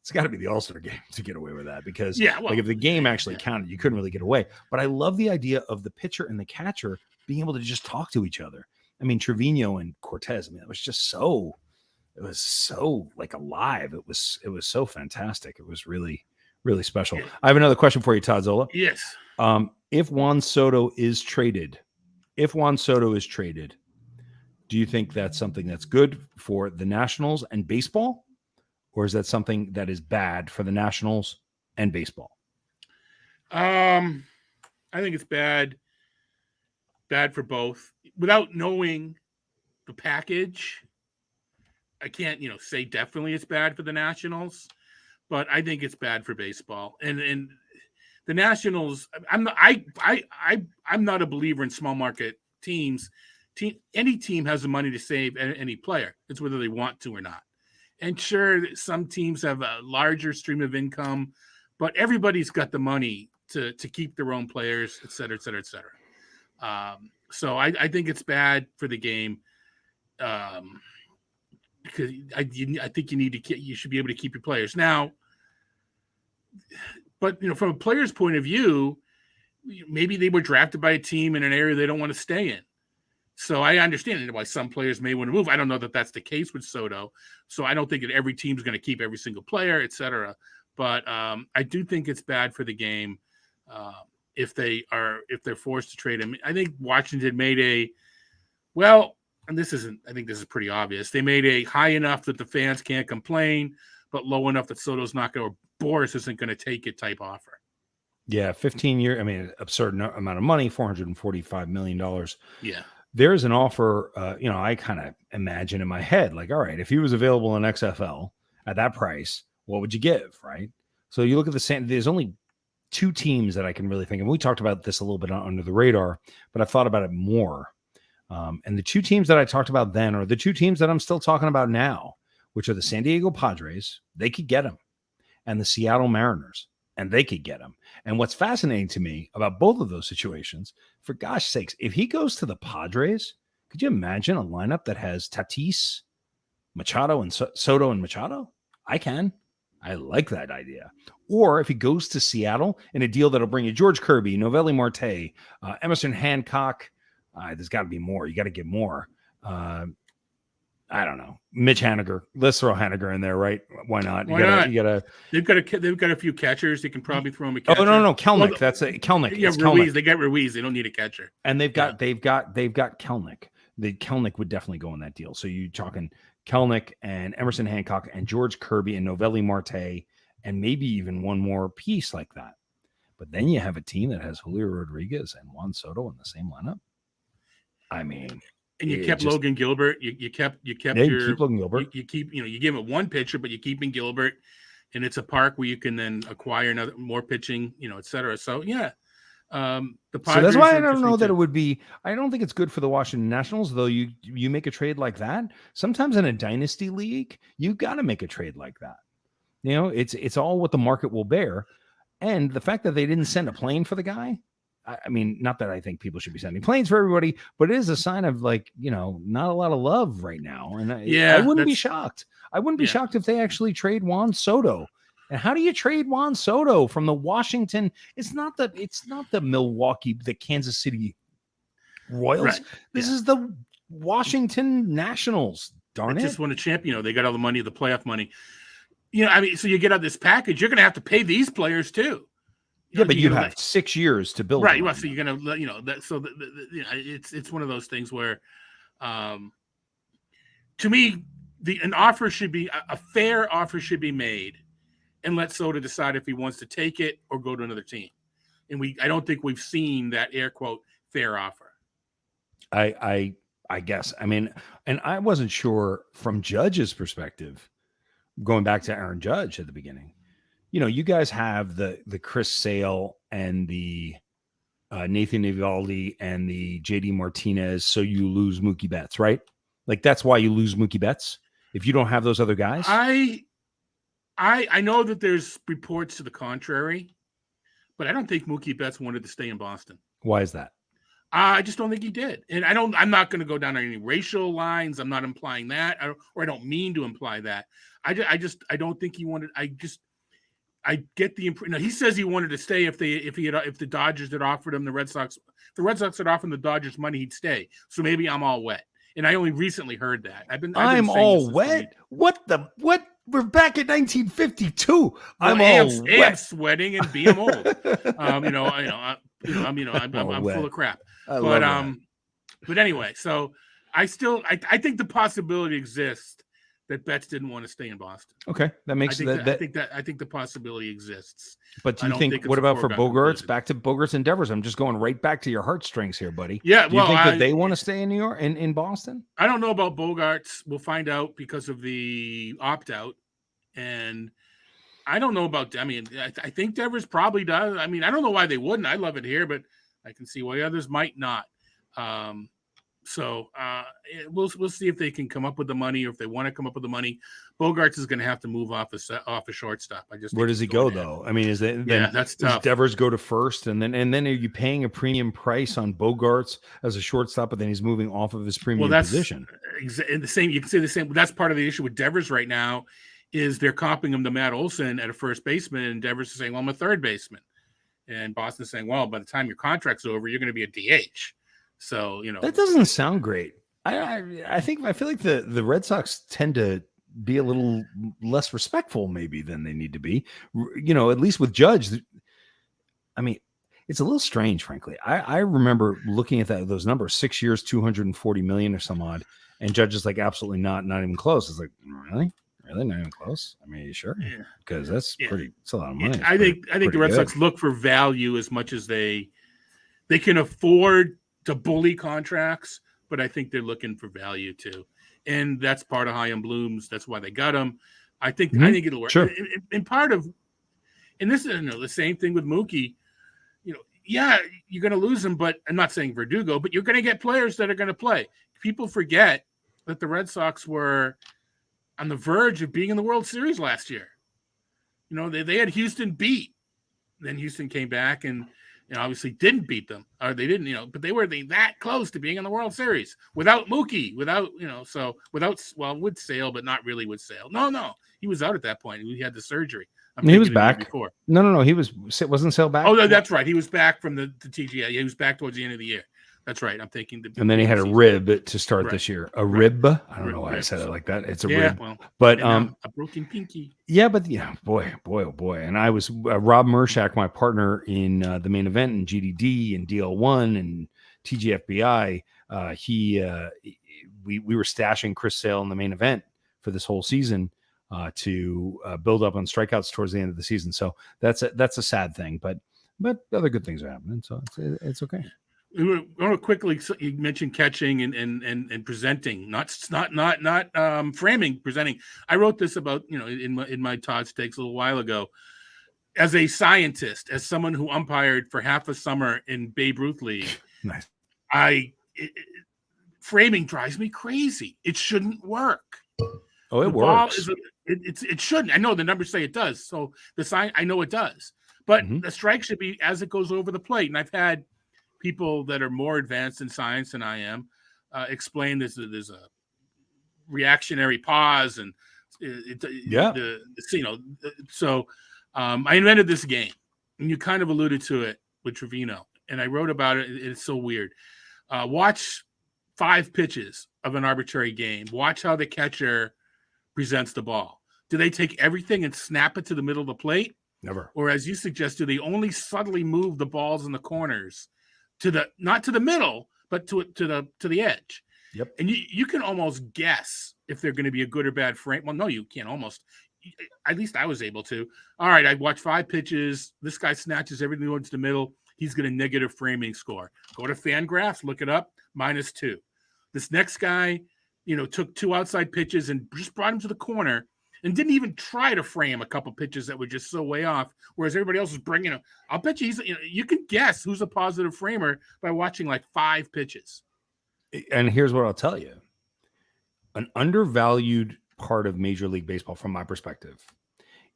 it's got to be the All-Star game to get away with that because if the game actually counted, you couldn't really get away. But I love the idea of the pitcher and the catcher being able to just talk to each other. I mean, Trevino and Cortez, it was just so, alive. It was so fantastic. It was really, really special. I have another question for you, Todd Zola. Yes. If Juan Soto is traded, do you think that's something that's good for the Nationals and baseball? Or is that something that is bad for the Nationals and baseball? I think it's bad for both. Without knowing the package, I can't, say definitely it's bad for the Nationals, but I think it's bad for baseball. And the Nationals, I'm not a believer in small market teams. Any team has the money to save any player. It's whether they want to or not. And sure, some teams have a larger stream of income, but everybody's got the money to keep their own players, et cetera, et cetera, et cetera. So I think it's bad for the game because I think you should be able to keep your players now. But from a player's point of view, maybe they were drafted by a team in an area they don't want to stay in. So I understand why some players may want to move. I don't know that that's the case with Soto. So I don't think that every team's going to keep every single player, et cetera. But I do think it's bad for the game if they're forced to trade him. I think Washington made I think this is pretty obvious. They made a high enough that the fans can't complain, but low enough that Soto's not going to, Boris isn't going to take it type offer. Yeah, 15-year, absurd amount of money, $445 million. Yeah. There's an offer, I kind of imagine in my head, all right, if he was available in XFL at that price, what would you give, right? So you look at there's only two teams that I can really think of. We talked about this a little bit Under the Radar, but I've thought about it more. And the two teams that I talked about then are the two teams that I'm still talking about now, which are the San Diego Padres. They could get him. And the Seattle Mariners. And they could get him. And what's fascinating to me about both of those situations, for gosh sakes, if he goes to the Padres, could you imagine a lineup that has Tatis, Machado, and Soto and Machado? I can. I like that idea. Or if he goes to Seattle in a deal that'll bring you George Kirby, Novelli Marte, Emerson Hancock, there's got to be more. You got to get more. I don't know. Mitch Haniger. Let's throw Haniger in there, right? Why not? They've got a few catchers. They can probably throw him a catcher. Oh no, Kelnick. That's a Kelnick. Yeah, Ruiz. They got Ruiz. They don't need a catcher. And they've got Kelnick. The Kelnick would definitely go in that deal. So you're talking Kelnick and Emerson Hancock and George Kirby and Novelli Marte and maybe even one more piece like that. But then you have a team that has Julio Rodriguez and Juan Soto in the same lineup. And you kept Logan Gilbert. You kept keep Logan Gilbert. You keep you give it one pitcher, but you keeping Gilbert, and it's a park where you can then acquire more pitching, et cetera. So yeah, the Padres. So that's why I don't know that it would be. I don't think it's good for the Washington Nationals, though. You make a trade like that. Sometimes in a dynasty league, you got to make a trade like that. It's all what the market will bear, and the fact that they didn't send a plane for the guy. I mean, not that I think people should be sending planes for everybody, but it is a sign of not a lot of love right now. And I wouldn't be shocked. I wouldn't be shocked if they actually trade Juan Soto. And how do you trade Juan Soto from the Washington? It's not the Milwaukee, the Kansas City Royals. Right. This is the Washington Nationals. Darn it. Just won a champion. They got all the money, the playoff money. So you get out this package, you're going to have to pay these players too. But you have 6 years to build. Right. So you're going to, that. So it's one of those things where, to me, an offer should be a fair offer should be made, and let Soto decide if he wants to take it or go to another team. And I don't think we've seen that air quote fair offer. I guess. I mean, and I wasn't sure from Judge's perspective, going back to Aaron Judge at the beginning. You guys have the Chris Sale and the Nathan Eovaldi and the JD Martinez, so you lose Mookie Betts, right? Like that's why you lose Mookie Betts if you don't have those other guys. I know that there's reports to the contrary, but I don't think Mookie Betts wanted to stay in Boston. Why is that? I just don't think he did, and I'm not going to go down any racial lines. I'm not implying that, or I don't mean to imply that. I don't think he wanted. I get the impression. He says he wanted to stay if the Dodgers had offered him the Red Sox had offered him the Dodgers money, he'd stay. So maybe I'm all wet, and I only recently heard that. I'm all wet. What? We're back in 1952. I'm sweating and being old. I'm full of crap. But anyway, so I think the possibility exists that Betts didn't want to stay in Boston. Okay, that makes I think the possibility exists. But do you think what about for Bogaerts? Back to Bogaerts' endeavors. I'm just going right back to your heartstrings here, buddy. Yeah, do you think that they want to stay in New York in Boston? I don't know about Bogaerts. We'll find out because of the opt-out, and I don't know about. I mean, I think Devers probably does. I mean, I don't know why they wouldn't. I love it here, but I can see why others might not. So we'll see if they can come up with the money, or if they want to come up with the money. Bogaerts is going to have to move off a shortstop. Where does he go though? I mean, that's tough. Does Devers go to first, and then are you paying a premium price on Bogaerts as a shortstop, but then he's moving off of his premium position? The same. You can say the same. That's part of the issue with Devers right now, is they're comping him to Matt Olson at a first baseman, and Devers is saying, "Well, I'm a third baseman," and Boston's saying, "Well, by the time your contract's over, you're going to be a DH." So, that doesn't sound great. I feel like the Red Sox tend to be a little less respectful maybe than they need to be, at least with Judge. I mean, it's a little strange, frankly. I remember looking at those numbers, 6 years, 240 million or some odd. And Judge is like, absolutely not even close. It's like, really? Really? Not even close? I mean, are you sure? Yeah. Because that's it's a lot of money. Yeah. I think the Red Sox look for value as much as they can afford to bully contracts, but I think they're looking for value too, and that's part of Chaim Bloom's. That's why they got him. I think it'll work. Sure. And part of, and this is the same thing with Mookie. You're going to lose him, but I'm not saying Verdugo, but you're going to get players that are going to play. People forget that the Red Sox were on the verge of being in the World Series last year. They had Houston beat, then Houston came back and obviously didn't beat them, or they didn't, but they were that close to being in the World Series without Mookie, with Sale, but not really with Sale. No, he was out at that point. He had the surgery. He was back before. No. Wasn't Sale back? Oh, no, that's right. He was back from the TGA. He was back towards the end of the year. That's right. I'm thinking. And then he had a rib to start this year. A rib? I don't know why I said it like that. It's a rib. Well, but a broken pinky. Yeah, but boy, oh boy. And I was Rob Mershak, my partner in the main event in GDD and DL1 and TGFBI. We were stashing Chris Sale in the main event for this whole season to build up on strikeouts towards the end of the season. So that's a sad thing, but other good things are happening. So it's okay. want to quickly. You mentioned catching and presenting, not framing, presenting. I wrote this about in my Todd's takes a little while ago. As a scientist, as someone who umpired for half a summer in Babe Ruth League, Nice. Framing drives me crazy. It shouldn't work. Oh, it works. It shouldn't. I know the numbers say it does. So I know it does. But the strike should be as it goes over the plate. And I've had people that are more advanced in science than I am explain there's a reactionary pause and so I invented this game, and you kind of alluded to it with Trevino, and I wrote about it. It's so weird. Watch 5 pitches of an arbitrary game. Watch how the catcher presents the ball. Do they take everything and snap it to the middle of the plate? Never. Or as you suggest, do they only subtly move the balls in the corners not to the middle, but to the edge? Yep. And you can almost guess if they're going to be a good or bad frame. Well, no, you can't almost. At least I was able to. All right, I watched 5 pitches. This guy snatches everything towards the middle. He's going to negative framing score. Go to Fangraphs, look it up, -2. This next guy, took 2 outside pitches and just brought him to the corner and didn't even try to frame a couple pitches that were just so way off, whereas everybody else was bringing him. I'll bet you you can guess who's a positive framer by watching like 5 pitches. And here's what I'll tell you. An undervalued part of Major League Baseball, from my perspective,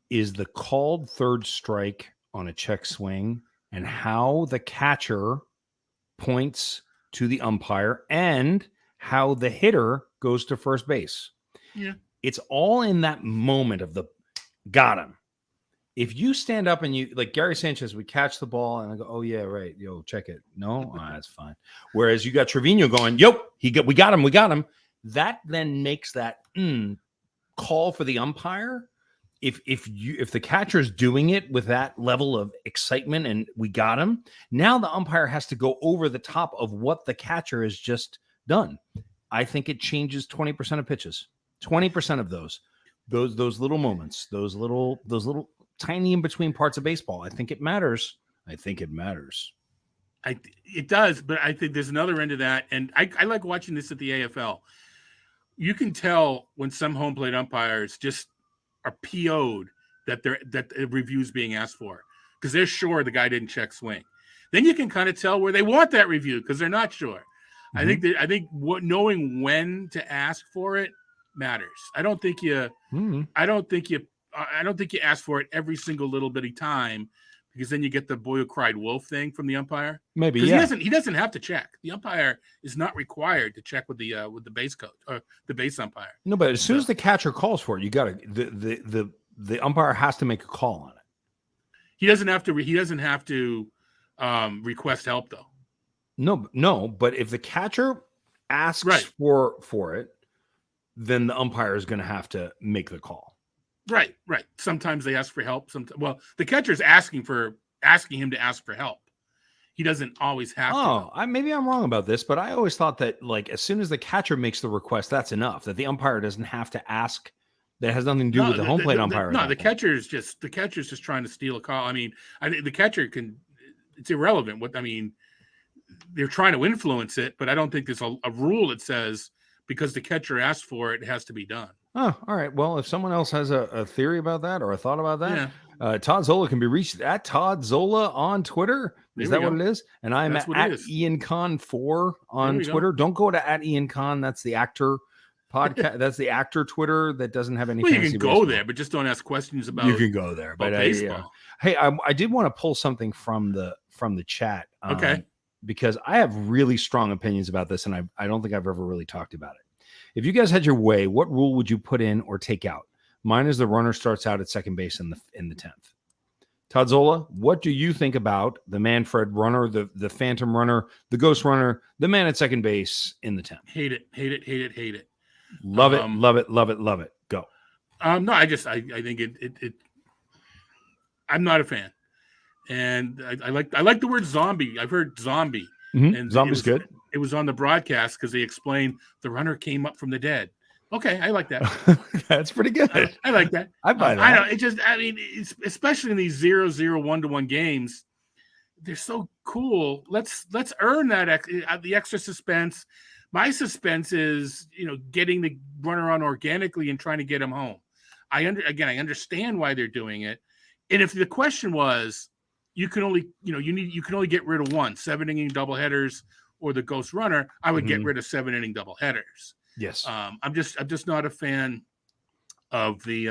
is the called third strike on a check swing and how the catcher points to the umpire and how the hitter goes to first base. Yeah. It's all in that moment of the got him. If you stand up and you, like Gary Sanchez, we catch the ball and I go, oh yeah, right. Yo, check it. No, that's fine. Whereas you got Trevino going, we got him. That then makes that call for the umpire. If the catcher's doing it with that level of excitement and we got him, now the umpire has to go over the top of what the catcher has just done. I think it changes 20% of pitches, 20% of those little moments, those little tiny in between parts of baseball. I think it matters. It does, but I think there's another end of that. And I like watching this at the AFL. You can tell when some home plate umpires just are PO'd that the review's being asked for because they're sure the guy didn't check swing. Then you can kind of tell where they want that review because they're not sure. Mm-hmm. I think knowing when to ask for it matters. I don't think you ask for it every single little bitty time because then you get the boy who cried wolf thing from the umpire. Maybe he doesn't have to check. The umpire is not required to check with the base coach or the base umpire. No, but as soon as the catcher calls for it, you got to the umpire has to make a call on it. He doesn't have to request help though. No, but if the catcher asks for it, then the umpire is going to have to make the call. Right. Sometimes they ask for help. The catcher's asking him to ask for help. He doesn't always have to. Maybe I'm wrong about this, but I always thought that like as soon as the catcher makes the request, that's enough. That the umpire doesn't have to ask. That has nothing to do with the home plate umpire. The catcher's just trying to steal a call. I mean, I think the catcher can. It's irrelevant. They're trying to influence it, but I don't think there's a rule that says because the catcher asked for it, it has to be done. Oh, all right. Well, if someone else has a theory about that or a thought about that, Todd Zola can be reached at Todd Zola on Twitter. Is that what it is? And I'm at IanCon4 on Twitter. Don't go to at IanCon. That's the actor podcast. That's the actor Twitter that doesn't have any. Well, you can go there, but just don't ask questions about. You can go there, but baseball. Hey, I did want to pull something from the chat. Okay. Because I have really strong opinions about this, and I don't think I've ever really talked about it. If you guys had your way, what rule would you put in or take out? Mine is the runner starts out at second base in the 10th. Todd Zola, what do you think about the Manfred runner, the phantom runner, the ghost runner, the man at second base in the 10th? Hate it. Love it. Go. No, I think it I'm not a fan. And I like the word zombie. I've heard zombie. Mm-hmm. And zombie's good. It was on the broadcast because they explained the runner came up from the dead. Okay, I like that. That's pretty good. I like that. I buy that. I know. It's especially in these 0-0 1-1 games, they're so cool. Let's earn that the extra suspense. My suspense is, getting the runner on organically and trying to get him home. I understand why they're doing it. And if the question was, you can only get rid of 7-inning doubleheaders or the ghost runner, I would get rid of 7-inning doubleheaders. Yes. I'm just not a fan of the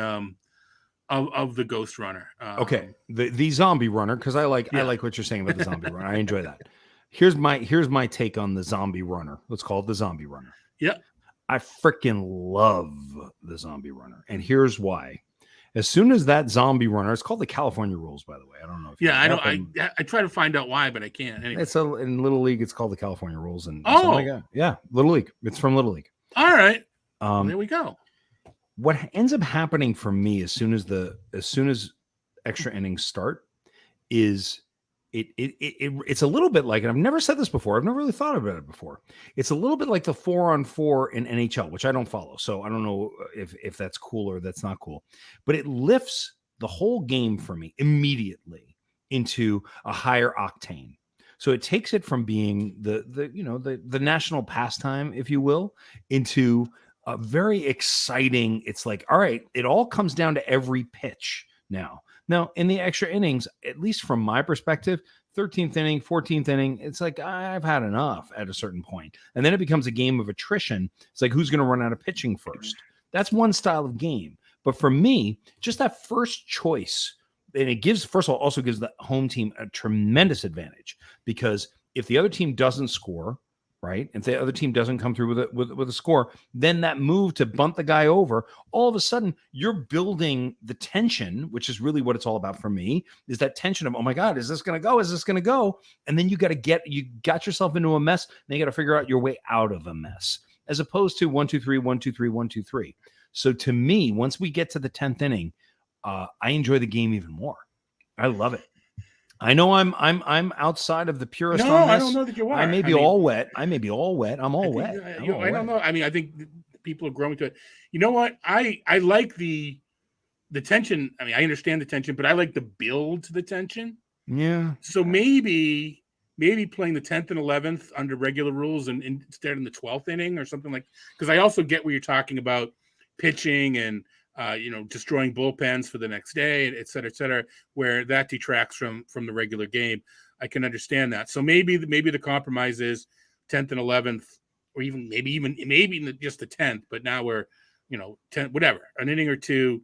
of the ghost runner. Okay. The zombie runner, because I like what you're saying about the zombie runner. I enjoy that. Here's my take on the zombie runner. Let's call it the zombie runner. Yeah. I freaking love the zombie runner. And here's why. As soon as that zombie runner, it's called the California rules, by the way. I don't know. I try to find out why, but I can't. Anyway. In Little League, it's called the California rules. And yeah, Little League. It's from Little League. All right. There we go. What ends up happening for me as soon as extra innings start is it's a little bit like, and I've never said this before, I've never really thought about it before. It's a little bit like the 4-on-4 in NHL, which I don't follow, so I don't know if that's cool or that's not cool. But it lifts the whole game for me immediately into a higher octane. So it takes it from being the national pastime, if you will, into a very exciting. It's like, all right, it all comes down to every pitch now. Now, in the extra innings, at least from my perspective, 13th inning, 14th inning, it's like, I've had enough at a certain point. And then it becomes a game of attrition. It's like, who's going to run out of pitching first? That's one style of game. But for me, just that first choice, and it gives, first of all, also gives the home team a tremendous advantage, because if the other team doesn't score, right, if the other team doesn't come through with a score, then that move to bunt the guy over, all of a sudden you're building the tension, which is really what it's all about for me, is that tension of, oh my God, is this going to go? Is this going to go? And then you got yourself into a mess, and you got to figure out your way out of a mess, as opposed to 1, 2, 3, 1, 2, 3, 1, 2, 3. So to me, once we get to the 10th inning, I enjoy the game even more. I love it. I know I'm outside of the purist on this. I don't know that you are. I may be all wet. I'm all wet. I don't know. I mean, I think people are growing to it. You know what? I like the tension. I mean, I understand the tension, but I like the build to the tension. Yeah. So maybe playing the 10th and 11th under regular rules and instead in the 12th inning or something like, because I also get what you're talking about, pitching and destroying bullpens for the next day, et cetera, where that detracts from the regular game. I can understand that. So maybe the compromise is 10th and 11th, or maybe just the 10th. But now we're 10, whatever, an inning or two,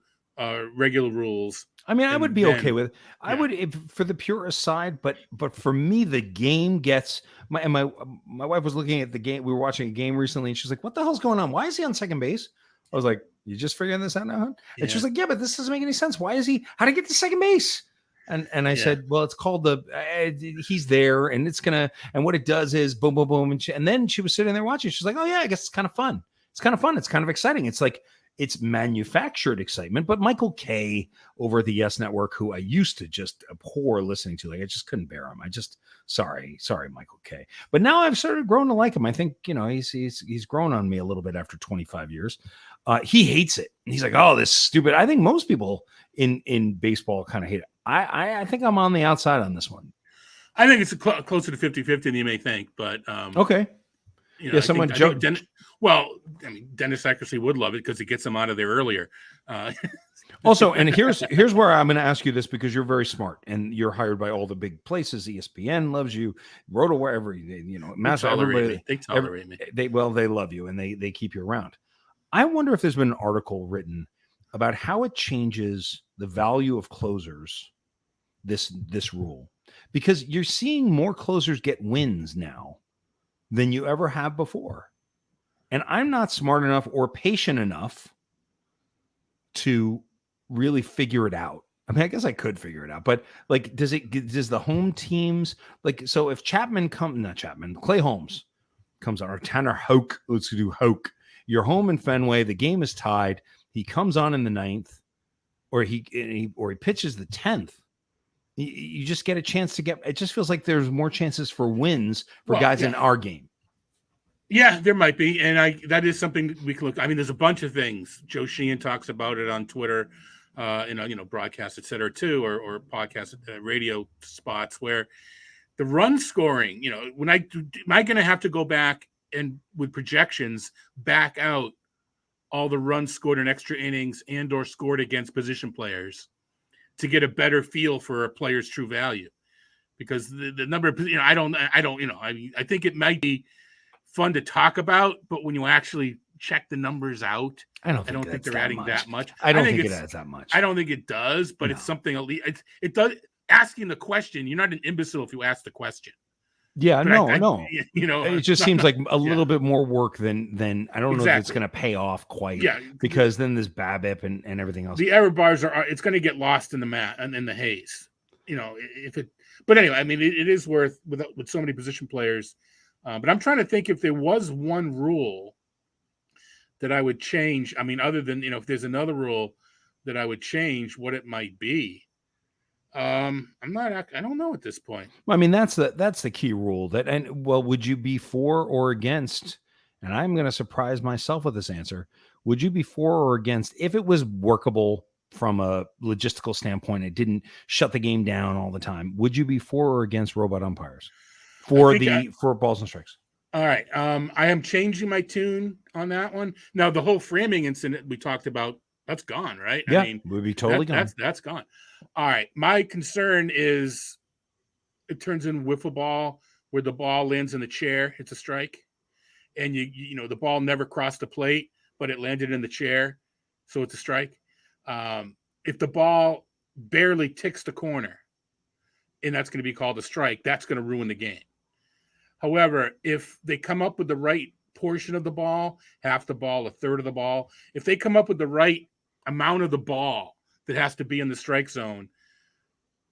regular rules. I mean, I would be okay with it. I would, if, for the purist side, but for me, the game gets my wife was looking at the game. We were watching a game recently, and she's like, "What the hell's going on? Why is he on second base?" I was like, "You just figuring this out now, huh?" And she was like, "Yeah, but this doesn't make any sense. Why is he? How to get to second base?" And I said, "Well, it's called he's there, and it's gonna. And what it does is boom, boom, boom." And then she was sitting there watching. She's like, "Oh yeah, I guess it's kind of fun. It's kind of fun. It's kind of exciting. It's like it's manufactured excitement." But Michael Kay over at the Yes Network, who I used to just abhor listening to, like I just couldn't bear him. Sorry, Michael Kay. But now I've sort of grown to like him. I think he's grown on me a little bit after 25 years. He hates it. He's like, "Oh, this is stupid." I think most people in baseball kind of hate it. I think I'm on the outside on this one. I think it's closer to 50-50 than you may think, but okay. Dennis Eckersley would love it because it gets him out of there earlier. Also, and here's where I'm going to ask you this, because you're very smart and you're hired by all the big places. ESPN loves you, RotoWire, Master, everybody. They tolerate me. They love you and they keep you around. I wonder if there's been an article written about how it changes the value of closers, this rule, because you're seeing more closers get wins now than you ever have before. And I'm not smart enough or patient enough to really figure it out. I mean, I guess I could figure it out, but like, does the home teams, like, so if Clay Holmes comes on, or Tanner Houck, let's do Houck, you're home in Fenway, the game is tied, he comes on in the 9th, or he pitches the 10th. You just get a chance to it just feels like there's more chances for wins for guys in our game. Yeah, there might be. And that is something we can look. I mean, there's a bunch of things. Joe Sheehan talks about it on Twitter, broadcast, et cetera, too, or podcast, radio spots where The run scoring, am I going to have to go back and with projections back out all the runs scored in extra innings and or scored against position players to get a better feel for a player's true value? Because the number of, I think it might be fun to talk about, but when you actually check the numbers out, I don't think they're adding that much. I don't think it adds that much. I don't think it does, but it's something, at least it does. Asking the question, you're not an imbecile if you ask the question. Yeah, but no. It just seems like a little bit more work than I don't know if it's going to pay off quite. Yeah, because then there's BABIP and everything else. The error bars it's going to get lost in the mat and in the haze. If it. But anyway, I mean, it is worth with so many position players. But I'm trying to think if there was one rule that I would change. I mean, other than if there's another rule that I would change, what it might be. I don't know at this point. I mean, that's the key rule would you be for or against? And I'm going to surprise myself with this answer. Would you be for or against if it was workable from a logistical standpoint? It didn't shut the game down all the time. Would you be for or against robot umpires for balls and strikes? All right. I am changing my tune on that one. Now, the whole framing incident we talked about, that's gone, right? Yeah, I mean, would be totally gone. That's gone. All right. My concern is it turns in wiffle ball where the ball lands in the chair. It's a strike. And the ball never crossed the plate, but it landed in the chair. So it's a strike. If the ball barely ticks the corner and that's going to be called a strike, that's going to ruin the game. However, if they come up with the right portion of the ball, half the ball, a third of the ball, if they come up with the right amount of the ball that has to be in the strike zone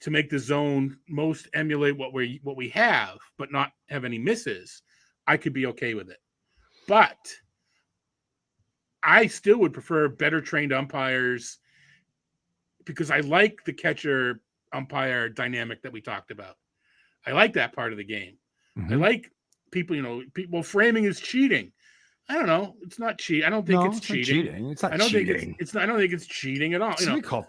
to make the zone most emulate what we have, but not have any misses, I could be okay with it. But I still would prefer better trained umpires because I like the catcher umpire dynamic that we talked about. I like that part of the game. Mm-hmm. I like people framing is cheating. I don't know. It's not cheating. I don't think it's cheating. It's not cheating. I don't think it's cheating at all. Called.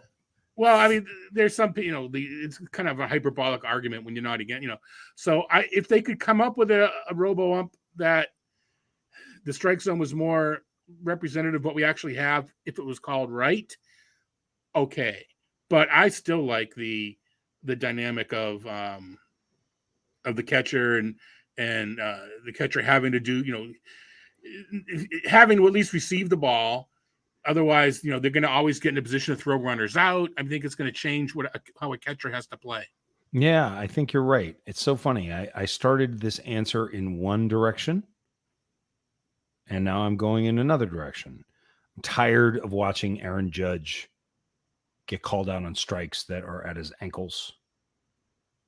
Well, I mean, there's some, it's kind of a hyperbolic argument when you're not again, So if they could come up with a robo ump that the strike zone was more representative of what we actually have, if it was called right, okay. But I still like the dynamic of the catcher and the catcher having to do, having to at least receive the ball. Otherwise, they're going to always get in a position to throw runners out. I think it's going to change how a catcher has to play. Yeah, I think you're right. It's so funny. I started this answer in one direction, and now I'm going in another direction. I'm tired of watching Aaron Judge get called out on strikes that are at his ankles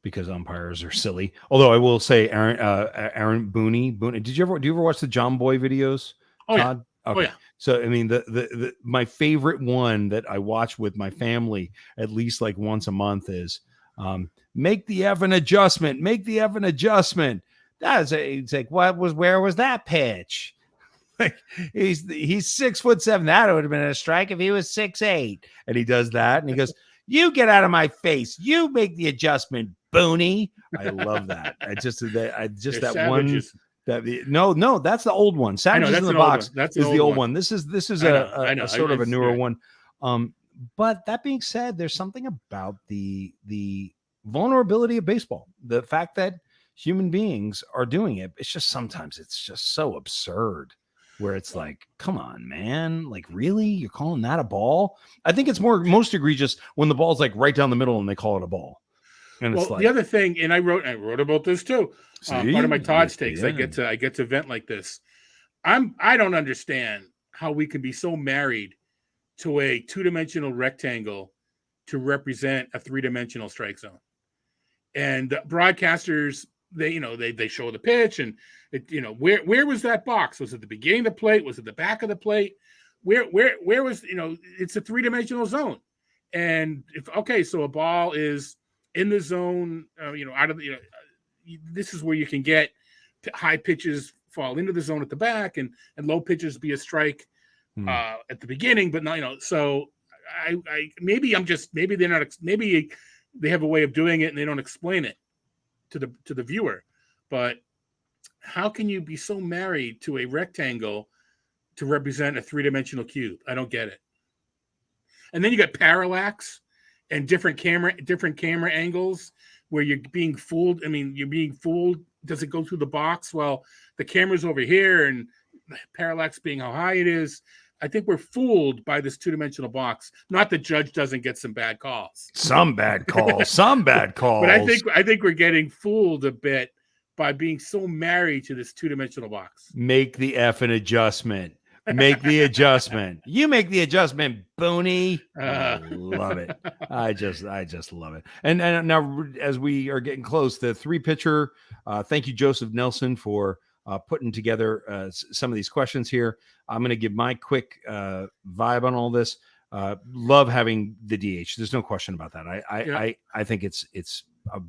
because umpires are silly. Although I will say, Aaron Booney. Do you ever watch the John Boy videos? Oh, Todd? Yeah. Okay. Oh, yeah. So, I mean, the my favorite one that I watch with my family at least like once a month is make the effing adjustment. Make the effing adjustment. It's like, where was that pitch? Like he's 6'7". That would have been a strike if he was 6'8". And he does that, and he goes, "You get out of my face. You make the adjustment, Booney." I love that. That one. No, that's the old one. Savages in the Box is the old one. This is a sort of a newer one. But that being said, there's something about the vulnerability of baseball. The fact that human beings are doing it. It's just sometimes it's just so absurd where it's like, come on, man. Like, really? You're calling that a ball? I think it's most egregious when the ball's like right down the middle and they call it a ball. And it's like, the other thing, and I wrote about this too. Part of my Todd's takes. Yeah. I get to vent like this. I don't understand how we can be so married to a 2-dimensional rectangle to represent a 3-dimensional strike zone. And broadcasters, they show the pitch and where was that box? Was it the beginning of the plate? Was it the back of the plate? Where was it's a 3-dimensional zone. And so a ball is in the zone, out of the, this is where you can get high pitches fall into the zone at the back and low pitches be a strike at the beginning, but not, so maybe they have a way of doing it and they don't explain it. to the viewer. But how can you be so married to a rectangle to represent a three-dimensional cube? I don't get it. And then you got parallax and different camera angles where you're being fooled. I mean, you're being fooled. Does it go through the box? Well, the camera's over here, and parallax being how high it is. I think we're fooled by this two-dimensional box. Not that Judge doesn't get some bad calls. Some bad calls. But I think we're getting fooled a bit by being so married to this two-dimensional box. Make the effing adjustment. Make the adjustment. You make the adjustment, Booney. I love it. I just love it. And now, as we are getting close, the 3-pitcher. Thank you, Joseph Nelson, for putting together some of these questions here. I'm going to give my quick vibe on all this. Love having the DH. There's no question about that. I think it's a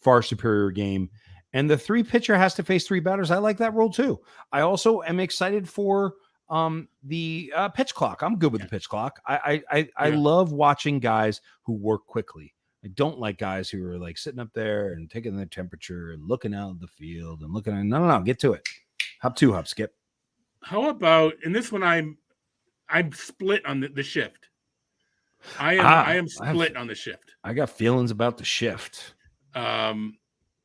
far superior game. And the 3-pitcher has to face 3 batters. I like that rule too. I also am excited for the pitch clock. I'm good with the pitch clock. I love watching guys who work quickly. I don't like guys who are like sitting up there and taking their temperature and looking out of the field and looking at no, get to it. Hop 2, hop skip. How about in this one? I'm split on the shift. I am split on the shift. I got feelings about the shift.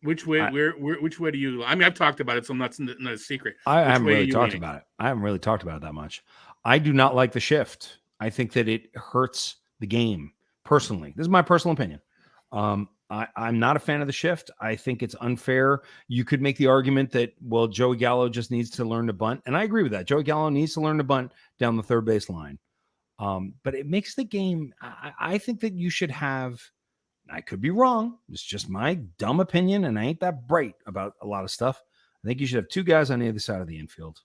Which way? Which way do you? I mean, I've talked about it, so not a secret. I haven't really talked about it. I haven't really talked about it that much. I do not like the shift. I think that it hurts the game. Personally, this is my personal opinion. I'm not a fan of the shift. I think it's unfair. You could make the argument that, well, Joey Gallo just needs to learn to bunt. And I agree with that. Joey Gallo needs to learn to bunt down the third base line. But it makes the game, I think that you should have, I could be wrong. It's just my dumb opinion, and I ain't that bright about a lot of stuff. I think you should have 2 guys on either side of the infield.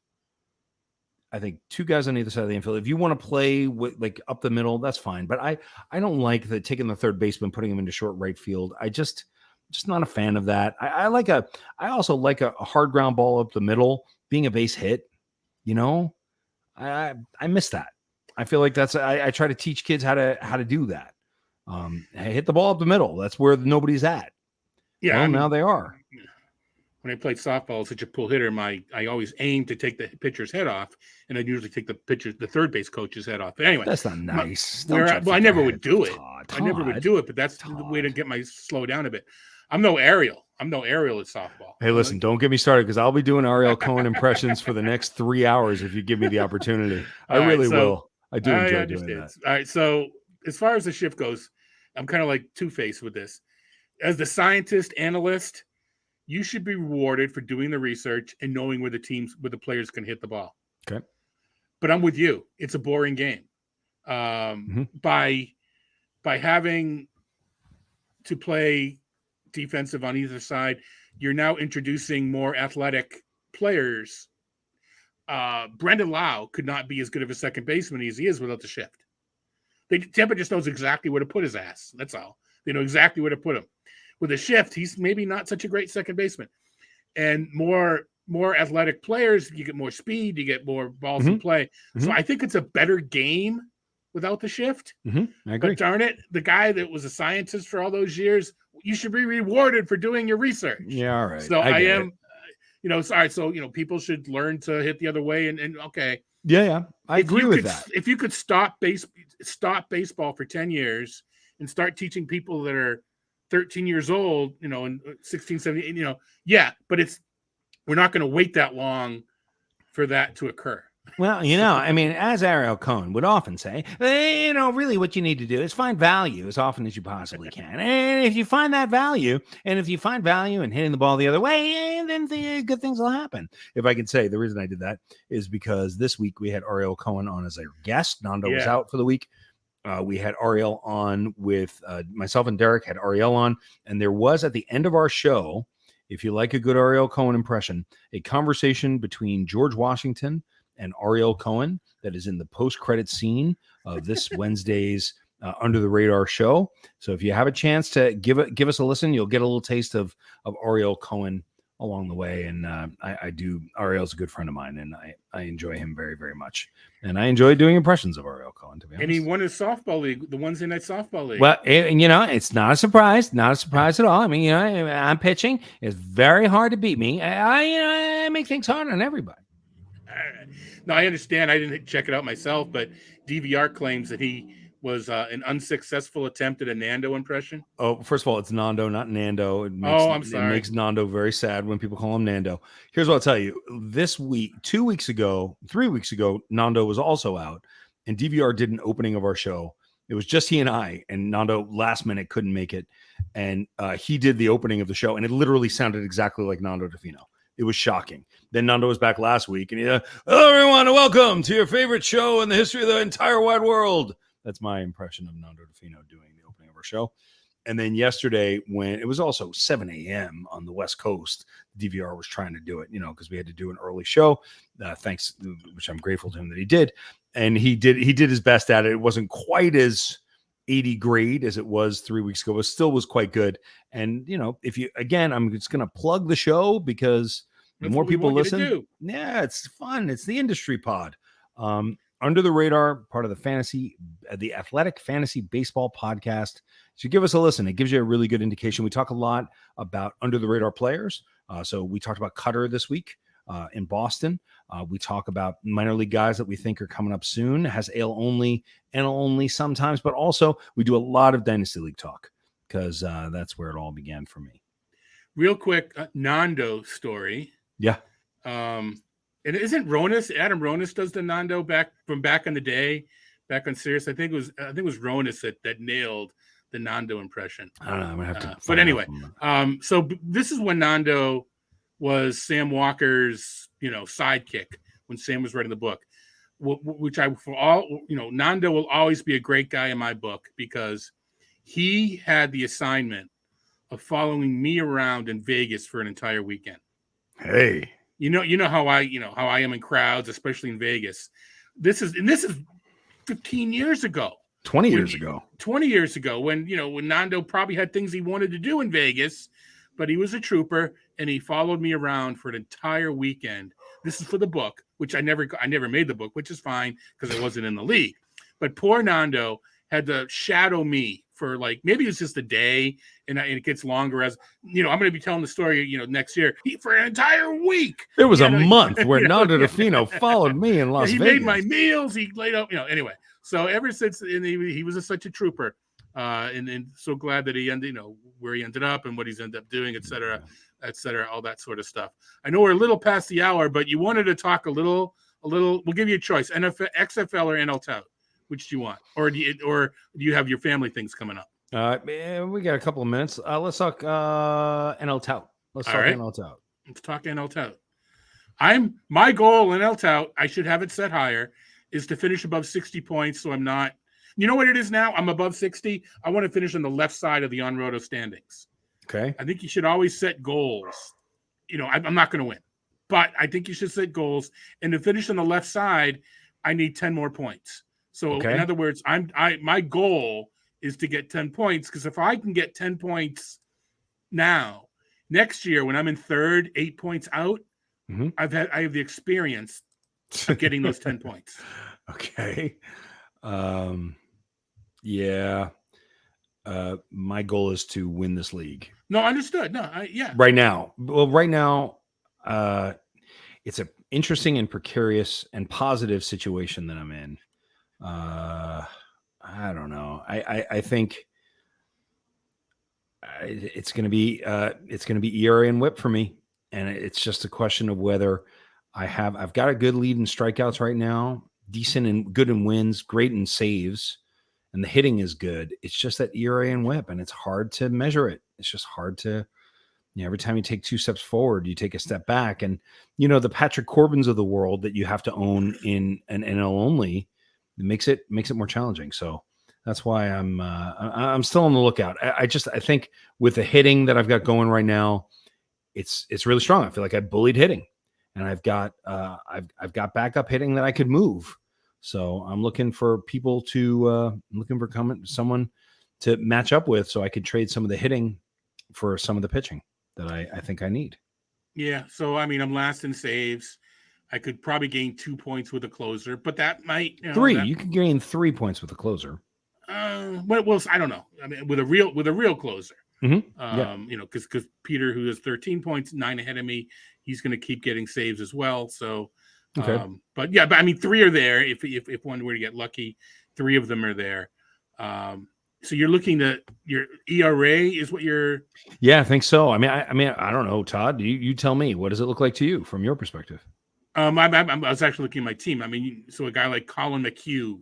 I think 2 guys on either side of the infield. If you want to play with like up the middle, that's fine. But I don't like taking the third baseman, putting him into short right field. I just not a fan of that. I also like a hard ground ball up the middle being a base hit. You know, I miss that. I feel like I try to teach kids how to do that. Hit the ball up the middle. That's where nobody's at. Yeah, well, now they are. When I played softball, such a pull hitter, I always aimed to take the pitcher's head off, and I'd usually take the third base coach's head off. But anyway, that's not nice. I never would do it. I never would do it, but that's the way to get my slow down a bit. I'm no Ariel at softball. Hey, listen, don't get me started because I'll be doing Ariel Cohen impressions for the next 3 hours if you give me the opportunity. I really will. I do enjoy doing that. All right, so as far as the shift goes, I'm kind of like two-faced with this. As the scientist, analyst, you should be rewarded for doing the research and knowing where the players can hit the ball. Okay. But I'm with you. It's a boring game. By having to play defensive on either side, you're now introducing more athletic players. Brendan Lau could not be as good of a second baseman as he is without the shift. Tampa just knows exactly where to put his ass. That's all. They know exactly where to put him. With a shift, he's maybe not such a great second baseman. And more athletic players, you get more speed, you get more balls in play. So I think it's a better game without the shift. I agree. But darn it, the guy that was a scientist for all those years, you should be rewarded for doing your research. Yeah, all right. So I am, sorry. So, people should learn to hit the other way and okay. Yeah. I agree with that. If you could stop baseball for 10 years and start teaching people that are 13 years old, and 16, 17, but we're not going to wait that long for that to occur. Well, as Ariel Cohen would often say, really what you need to do is find value as often as you possibly can. And if you find that value, in hitting the ball the other way, then the good things will happen. If I could say, the reason I did that is because this week we had Ariel Cohen on as a guest. Nando was out for the week. We had Ariel on with myself and Derek had Ariel on. And there was at the end of our show, if you like a good Ariel Cohen impression, a conversation between George Washington and Ariel Cohen that is in the post-credit scene of this Wednesday's Under the Radar show. So if you have a chance to give us a listen, you'll get a little taste of Ariel Cohen along the way. And I do. Ariel's a good friend of mine, and I enjoy him very, very much. And I enjoy doing impressions of Ariel Cohen, to be honest. And he won his softball league, the Wednesday night softball league. Well, it's not a surprise. Not a surprise at all. I mean, I'm pitching. It's very hard to beat me. I make things hard on everybody. No, I understand. I didn't check it out myself, but DVR claims that he was an unsuccessful attempt at a Nando impression. Oh, first of all, it's Nando, not Nando. I'm sorry. It makes Nando very sad when people call him Nando. Here's what I'll tell you. This week, 2 weeks ago, 3 weeks ago, Nando was also out, and DVR did an opening of our show. It was just he and I, and Nando last minute couldn't make it, and he did the opening of the show, and it literally sounded exactly like Nando Defino. It was shocking. Then Nando was back last week, and he, hello, everyone, and welcome to your favorite show in the history of the entire wide world. That's my impression of Nando Defino doing the opening of our show. And then yesterday, when it was also 7 a.m. on the West Coast, DVR was trying to do it, because we had to do an early show. Thanks, which I'm grateful to him that he did. And he did his best at it. It wasn't quite as 80 grade as it was 3 weeks ago, but still was quite good. And, I'm just going to plug the show because the more people listen, yeah, it's fun. It's the industry pod. Under the Radar, part of the Athletic Fantasy Baseball podcast. So give us a listen. It gives you a really good indication. We talk a lot about under the radar players. So we talked about Cutter this week in Boston. We talk about minor league guys that we think are coming up soon. Has AL only, NL only sometimes, but also we do a lot of Dynasty League talk because that's where it all began for me. Real quick, Nando story. Yeah. And isn't Ronis, Adam Ronis does the Nando back in the day, back on Sirius. I think it was Ronis that nailed the Nando impression. I don't know. I'm gonna have to. But anyway, so this is when Nando was Sam Walker's, sidekick when Sam was writing the book, which Nando will always be a great guy in my book because he had the assignment of following me around in Vegas for an entire weekend. Hey. You know how I am in crowds, especially in Vegas. This is 15 years ago. 20 years ago. 20 years ago when Nando probably had things he wanted to do in Vegas, but he was a trooper and he followed me around for an entire weekend. This is for the book, which I never made the book, which is fine because it wasn't in the league. But poor Nando had to shadow me for maybe it's just a day and it gets longer as I'm going to be telling the story next year for an entire week. There was a month where Nando Defino followed me in Las Vegas. He made my meals. He laid out anyway. So ever since he was such a trooper and so glad that he ended where he ended up and what he's ended up doing, et cetera, all that sort of stuff. I know we're a little past the hour, but you wanted to talk a little. We'll give you a choice: NFL, XFL, or NL Tout. Which do you want, or do you have your family things coming up? We got a couple of minutes. Let's talk NL Tout. NL Tout. Let's talk NL Tout. My goal in NL Tout, I should have it set higher, is to finish above 60 points. So I'm not. You know what it is now? I'm above 60. I want to finish on the left side of the on-roto standings. Okay. I think you should always set goals. I'm not going to win, but I think you should set goals. And to finish on the left side, I need 10 more points. So in other words, my goal is to get 10 points because if I can get 10 points now, next year when I'm in third, 8 points out, I have the experience of getting those 10 points. Okay. Yeah. My goal is to win this league. No, understood. No, Right now. Well, right now, it's an interesting and precarious and positive situation that I'm in. I don't know. I think it's going to be ERA and WHIP for me, and it's just a question of whether I've got a good lead in strikeouts right now, decent and good in wins, great in saves, and the hitting is good. It's just that ERA and WHIP, and it's hard to measure it. It's just hard to. Every time you take 2 steps forward, you take a step back, and the Patrick Corbins of the world that you have to own in an NL only. It makes it more challenging. So that's why I'm still on the lookout. I think with the hitting that I've got going right now, it's really strong. I feel like I bullied hitting, and I've got backup hitting that I could move. So I'm looking for people someone to match up with, so I could trade some of the hitting for some of the pitching that I think I need. Yeah. So I mean, I'm last in saves. I could probably gain 2 points with a closer, but that might, Three. You can gain 3 points with a closer. Well, I don't know. I mean, with a real closer. Yeah. Because Peter, who has 13 points, 9 ahead of me, he's going to keep getting saves as well. So, Okay. but I mean, 3 are there. If one were to get lucky, 3 of them are there. So you're looking at your ERA is what you're. Yeah, I think so. I mean, I don't know, Todd. You tell me. What does it look like to you from your perspective? I was actually looking at my team. I mean, so a guy like Colin McHugh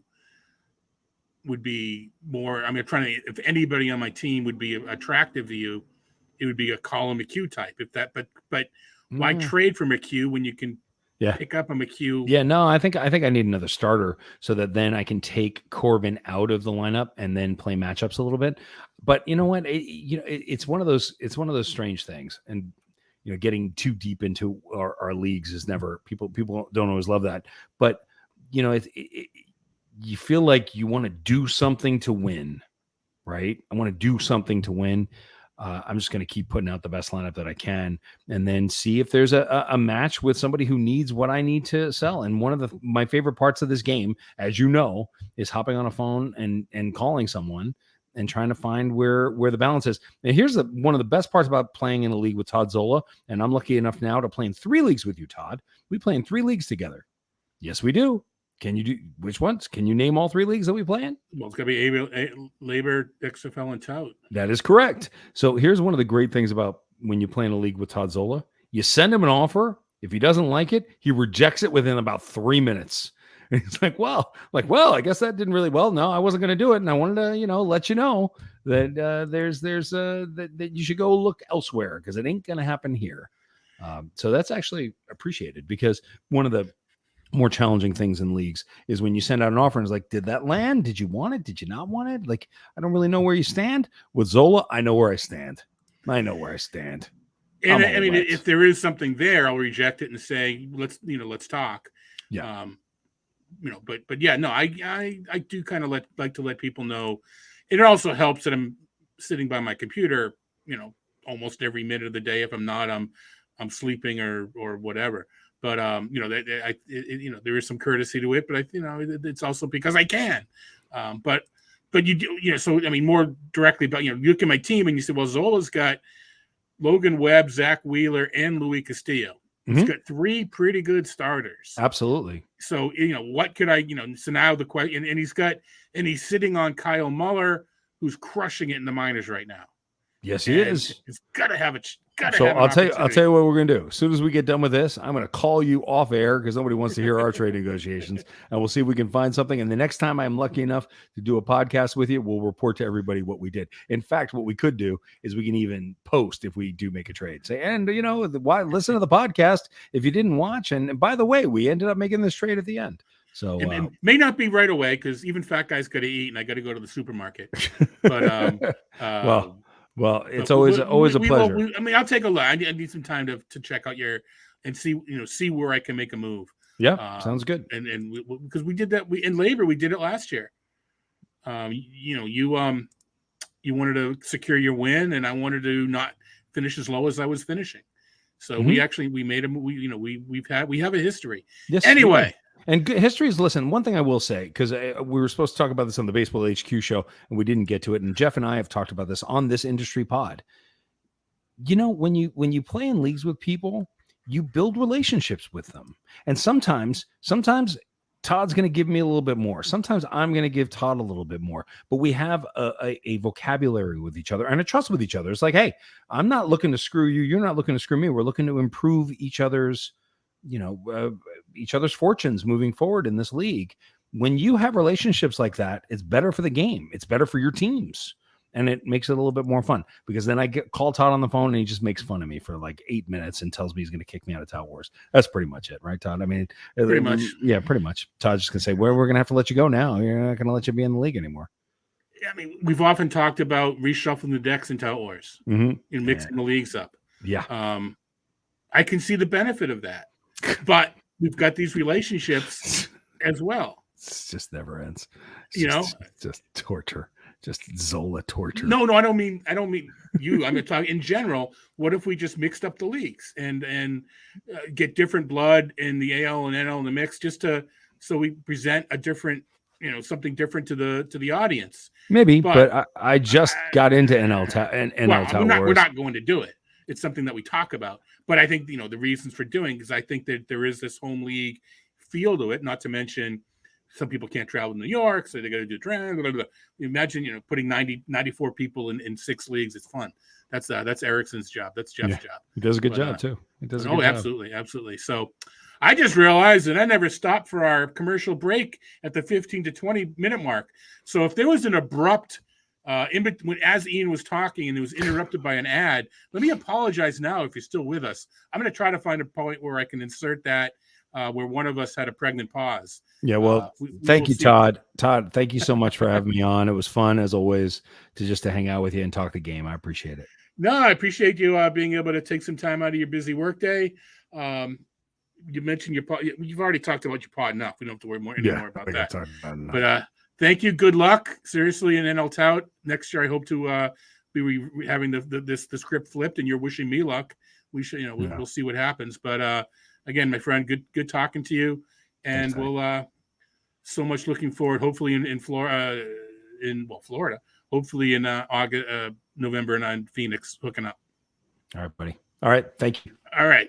would be more. I mean, if anybody on my team would be attractive to you, it would be a Colin McHugh type. But why trade for McHugh when you can pick up a McHugh? Yeah, no, I think I need another starter so that then I can take Corbin out of the lineup and then play matchups a little bit. But you know what? It's one of those strange things, and getting too deep into our leagues is never people don't always love that. But you feel like you want to do something to win, right? I want to do something to win. I'm just going to keep putting out the best lineup that I can, and then see if there's a match with somebody who needs what I need to sell. And one of my favorite parts of this game, as you know, is hopping on a phone and calling someone and trying to find where the balance is. And here's one of the best parts about playing in a league with Todd Zola, and I'm lucky enough now to play in 3 leagues with you, Todd. We play in 3 leagues together. Yes, we do. Can you do which ones? Can you name all 3 leagues that we play in? Well, it's going to be Labor, XFL, and Tout. That is correct. So here's one of the great things about when you play in a league with Todd Zola. You send him an offer. If he doesn't like it, he rejects it within about 3 minutes. And he's like, well, I guess that didn't really well. No, I wasn't going to do it. And I wanted to, let you know that that you should go look elsewhere because it ain't going to happen here. So that's actually appreciated because one of the more challenging things in leagues is when you send out an offer and it's like, did that land? Did you want it? Did you not want it? Like, I don't really know where you stand. With Zola, I know where I stand. And I mean, if there is something there, I'll reject it and say, let's talk. Yeah. But yeah, no, I do kind of like to let people know. It also helps that I'm sitting by my computer, almost every minute of the day. If I'm not, I'm sleeping or whatever. But there is some courtesy to it. But it's also because I can. But you do, so I mean, more directly about you look at my team and you say, well, Zola's got Logan Webb, Zach Wheeler, and Luis Castillo. He's got 3 pretty good starters. Absolutely. So what could I So now the question, and he's sitting on Kyle Muller, who's crushing it in the minors right now. Yes, he is. He's got to have it. So I'll tell you what we're going to do. As soon as we get done with this, I'm going to call you off air because nobody wants to hear our trade negotiations, and we'll see if we can find something. And the next time I'm lucky enough to do a podcast with you, we'll report to everybody what we did. In fact, what we could do is we can even post if we do make a trade. Say, and listen to the podcast if you didn't watch. And by the way, we ended up making this trade at the end. So it may not be right away because even fat guys got to eat, and I got to go to the supermarket. But Well, it's always a pleasure. I mean, I'll take a look. I need some time to check out and see where I can make a move. Yeah, sounds good. And because we did that, in Labor we did it last year. You wanted to secure your win, and I wanted to not finish as low as I was finishing. So we made a we have a history. Yes. Anyway. And history is, listen, one thing I will say, because we were supposed to talk about this on the Baseball HQ show, and we didn't get to it. And Jeff and I have talked about this on this industry pod. When you play in leagues with people, you build relationships with them. And sometimes Todd's going to give me a little bit more. Sometimes I'm going to give Todd a little bit more. But we have a vocabulary with each other and a trust with each other. It's like, hey, I'm not looking to screw you. You're not looking to screw me. We're looking to improve each other's fortunes moving forward in this league. When you have relationships like that, it's better for the game. It's better for your teams. And it makes it a little bit more fun because then I call Todd on the phone and he just makes fun of me for like 8 minutes and tells me he's going to kick me out of Tout Wars. That's pretty much it. Right, Todd? I mean, pretty much. Yeah, pretty much. Todd's just going to say, we're going to have to let you go now. You're not going to let you be in the league anymore. I mean, we've often talked about reshuffling the decks in Tout Wars and mixing the leagues up. Yeah. I can see the benefit of that. But we've got these relationships as well. It just never ends. It's just torture. Just Zola torture. No, I don't mean you. I'm talking in general. What if we just mixed up the leagues and get different blood in the AL and NL in the mix, so we present a different, something different to the audience. Maybe, but I just got into NL we're not going to do it. It's something that we talk about. But I think the reasons for doing is I think that there is this home league feel to it. Not to mention, some people can't travel to New York, so they got to do trans. Imagine, putting 94 people in 6 leagues. It's fun. That's Erickson's job. That's Jeff's job. He does a good job too. He does a good job. Absolutely. So I just realized that I never stopped for our commercial break at the 15 to 20 minute mark. So if there was an abrupt as Ian was talking and it was interrupted by an ad, let me apologize now if you're still with us. I'm going to try to find a point where I can insert that where one of us had a pregnant pause. Yeah, well, thank you, Todd. Todd, thank you so much for having me on. It was fun, as always, to hang out with you and talk the game. I appreciate it. No, I appreciate you being able to take some time out of your busy workday. You mentioned your pod. You've already talked about your pod enough. We don't have to worry more about that. But thank you. Good luck. Seriously, in NL Tout. Next year, I hope to be having the script flipped, and you're wishing me luck. We should, we'll see what happens. But again, my friend, good talking to you, and we'll so much looking forward. Hopefully in Florida, Florida. Hopefully in August, November, and on Phoenix hooking up. All right, buddy. All right, thank you. All right.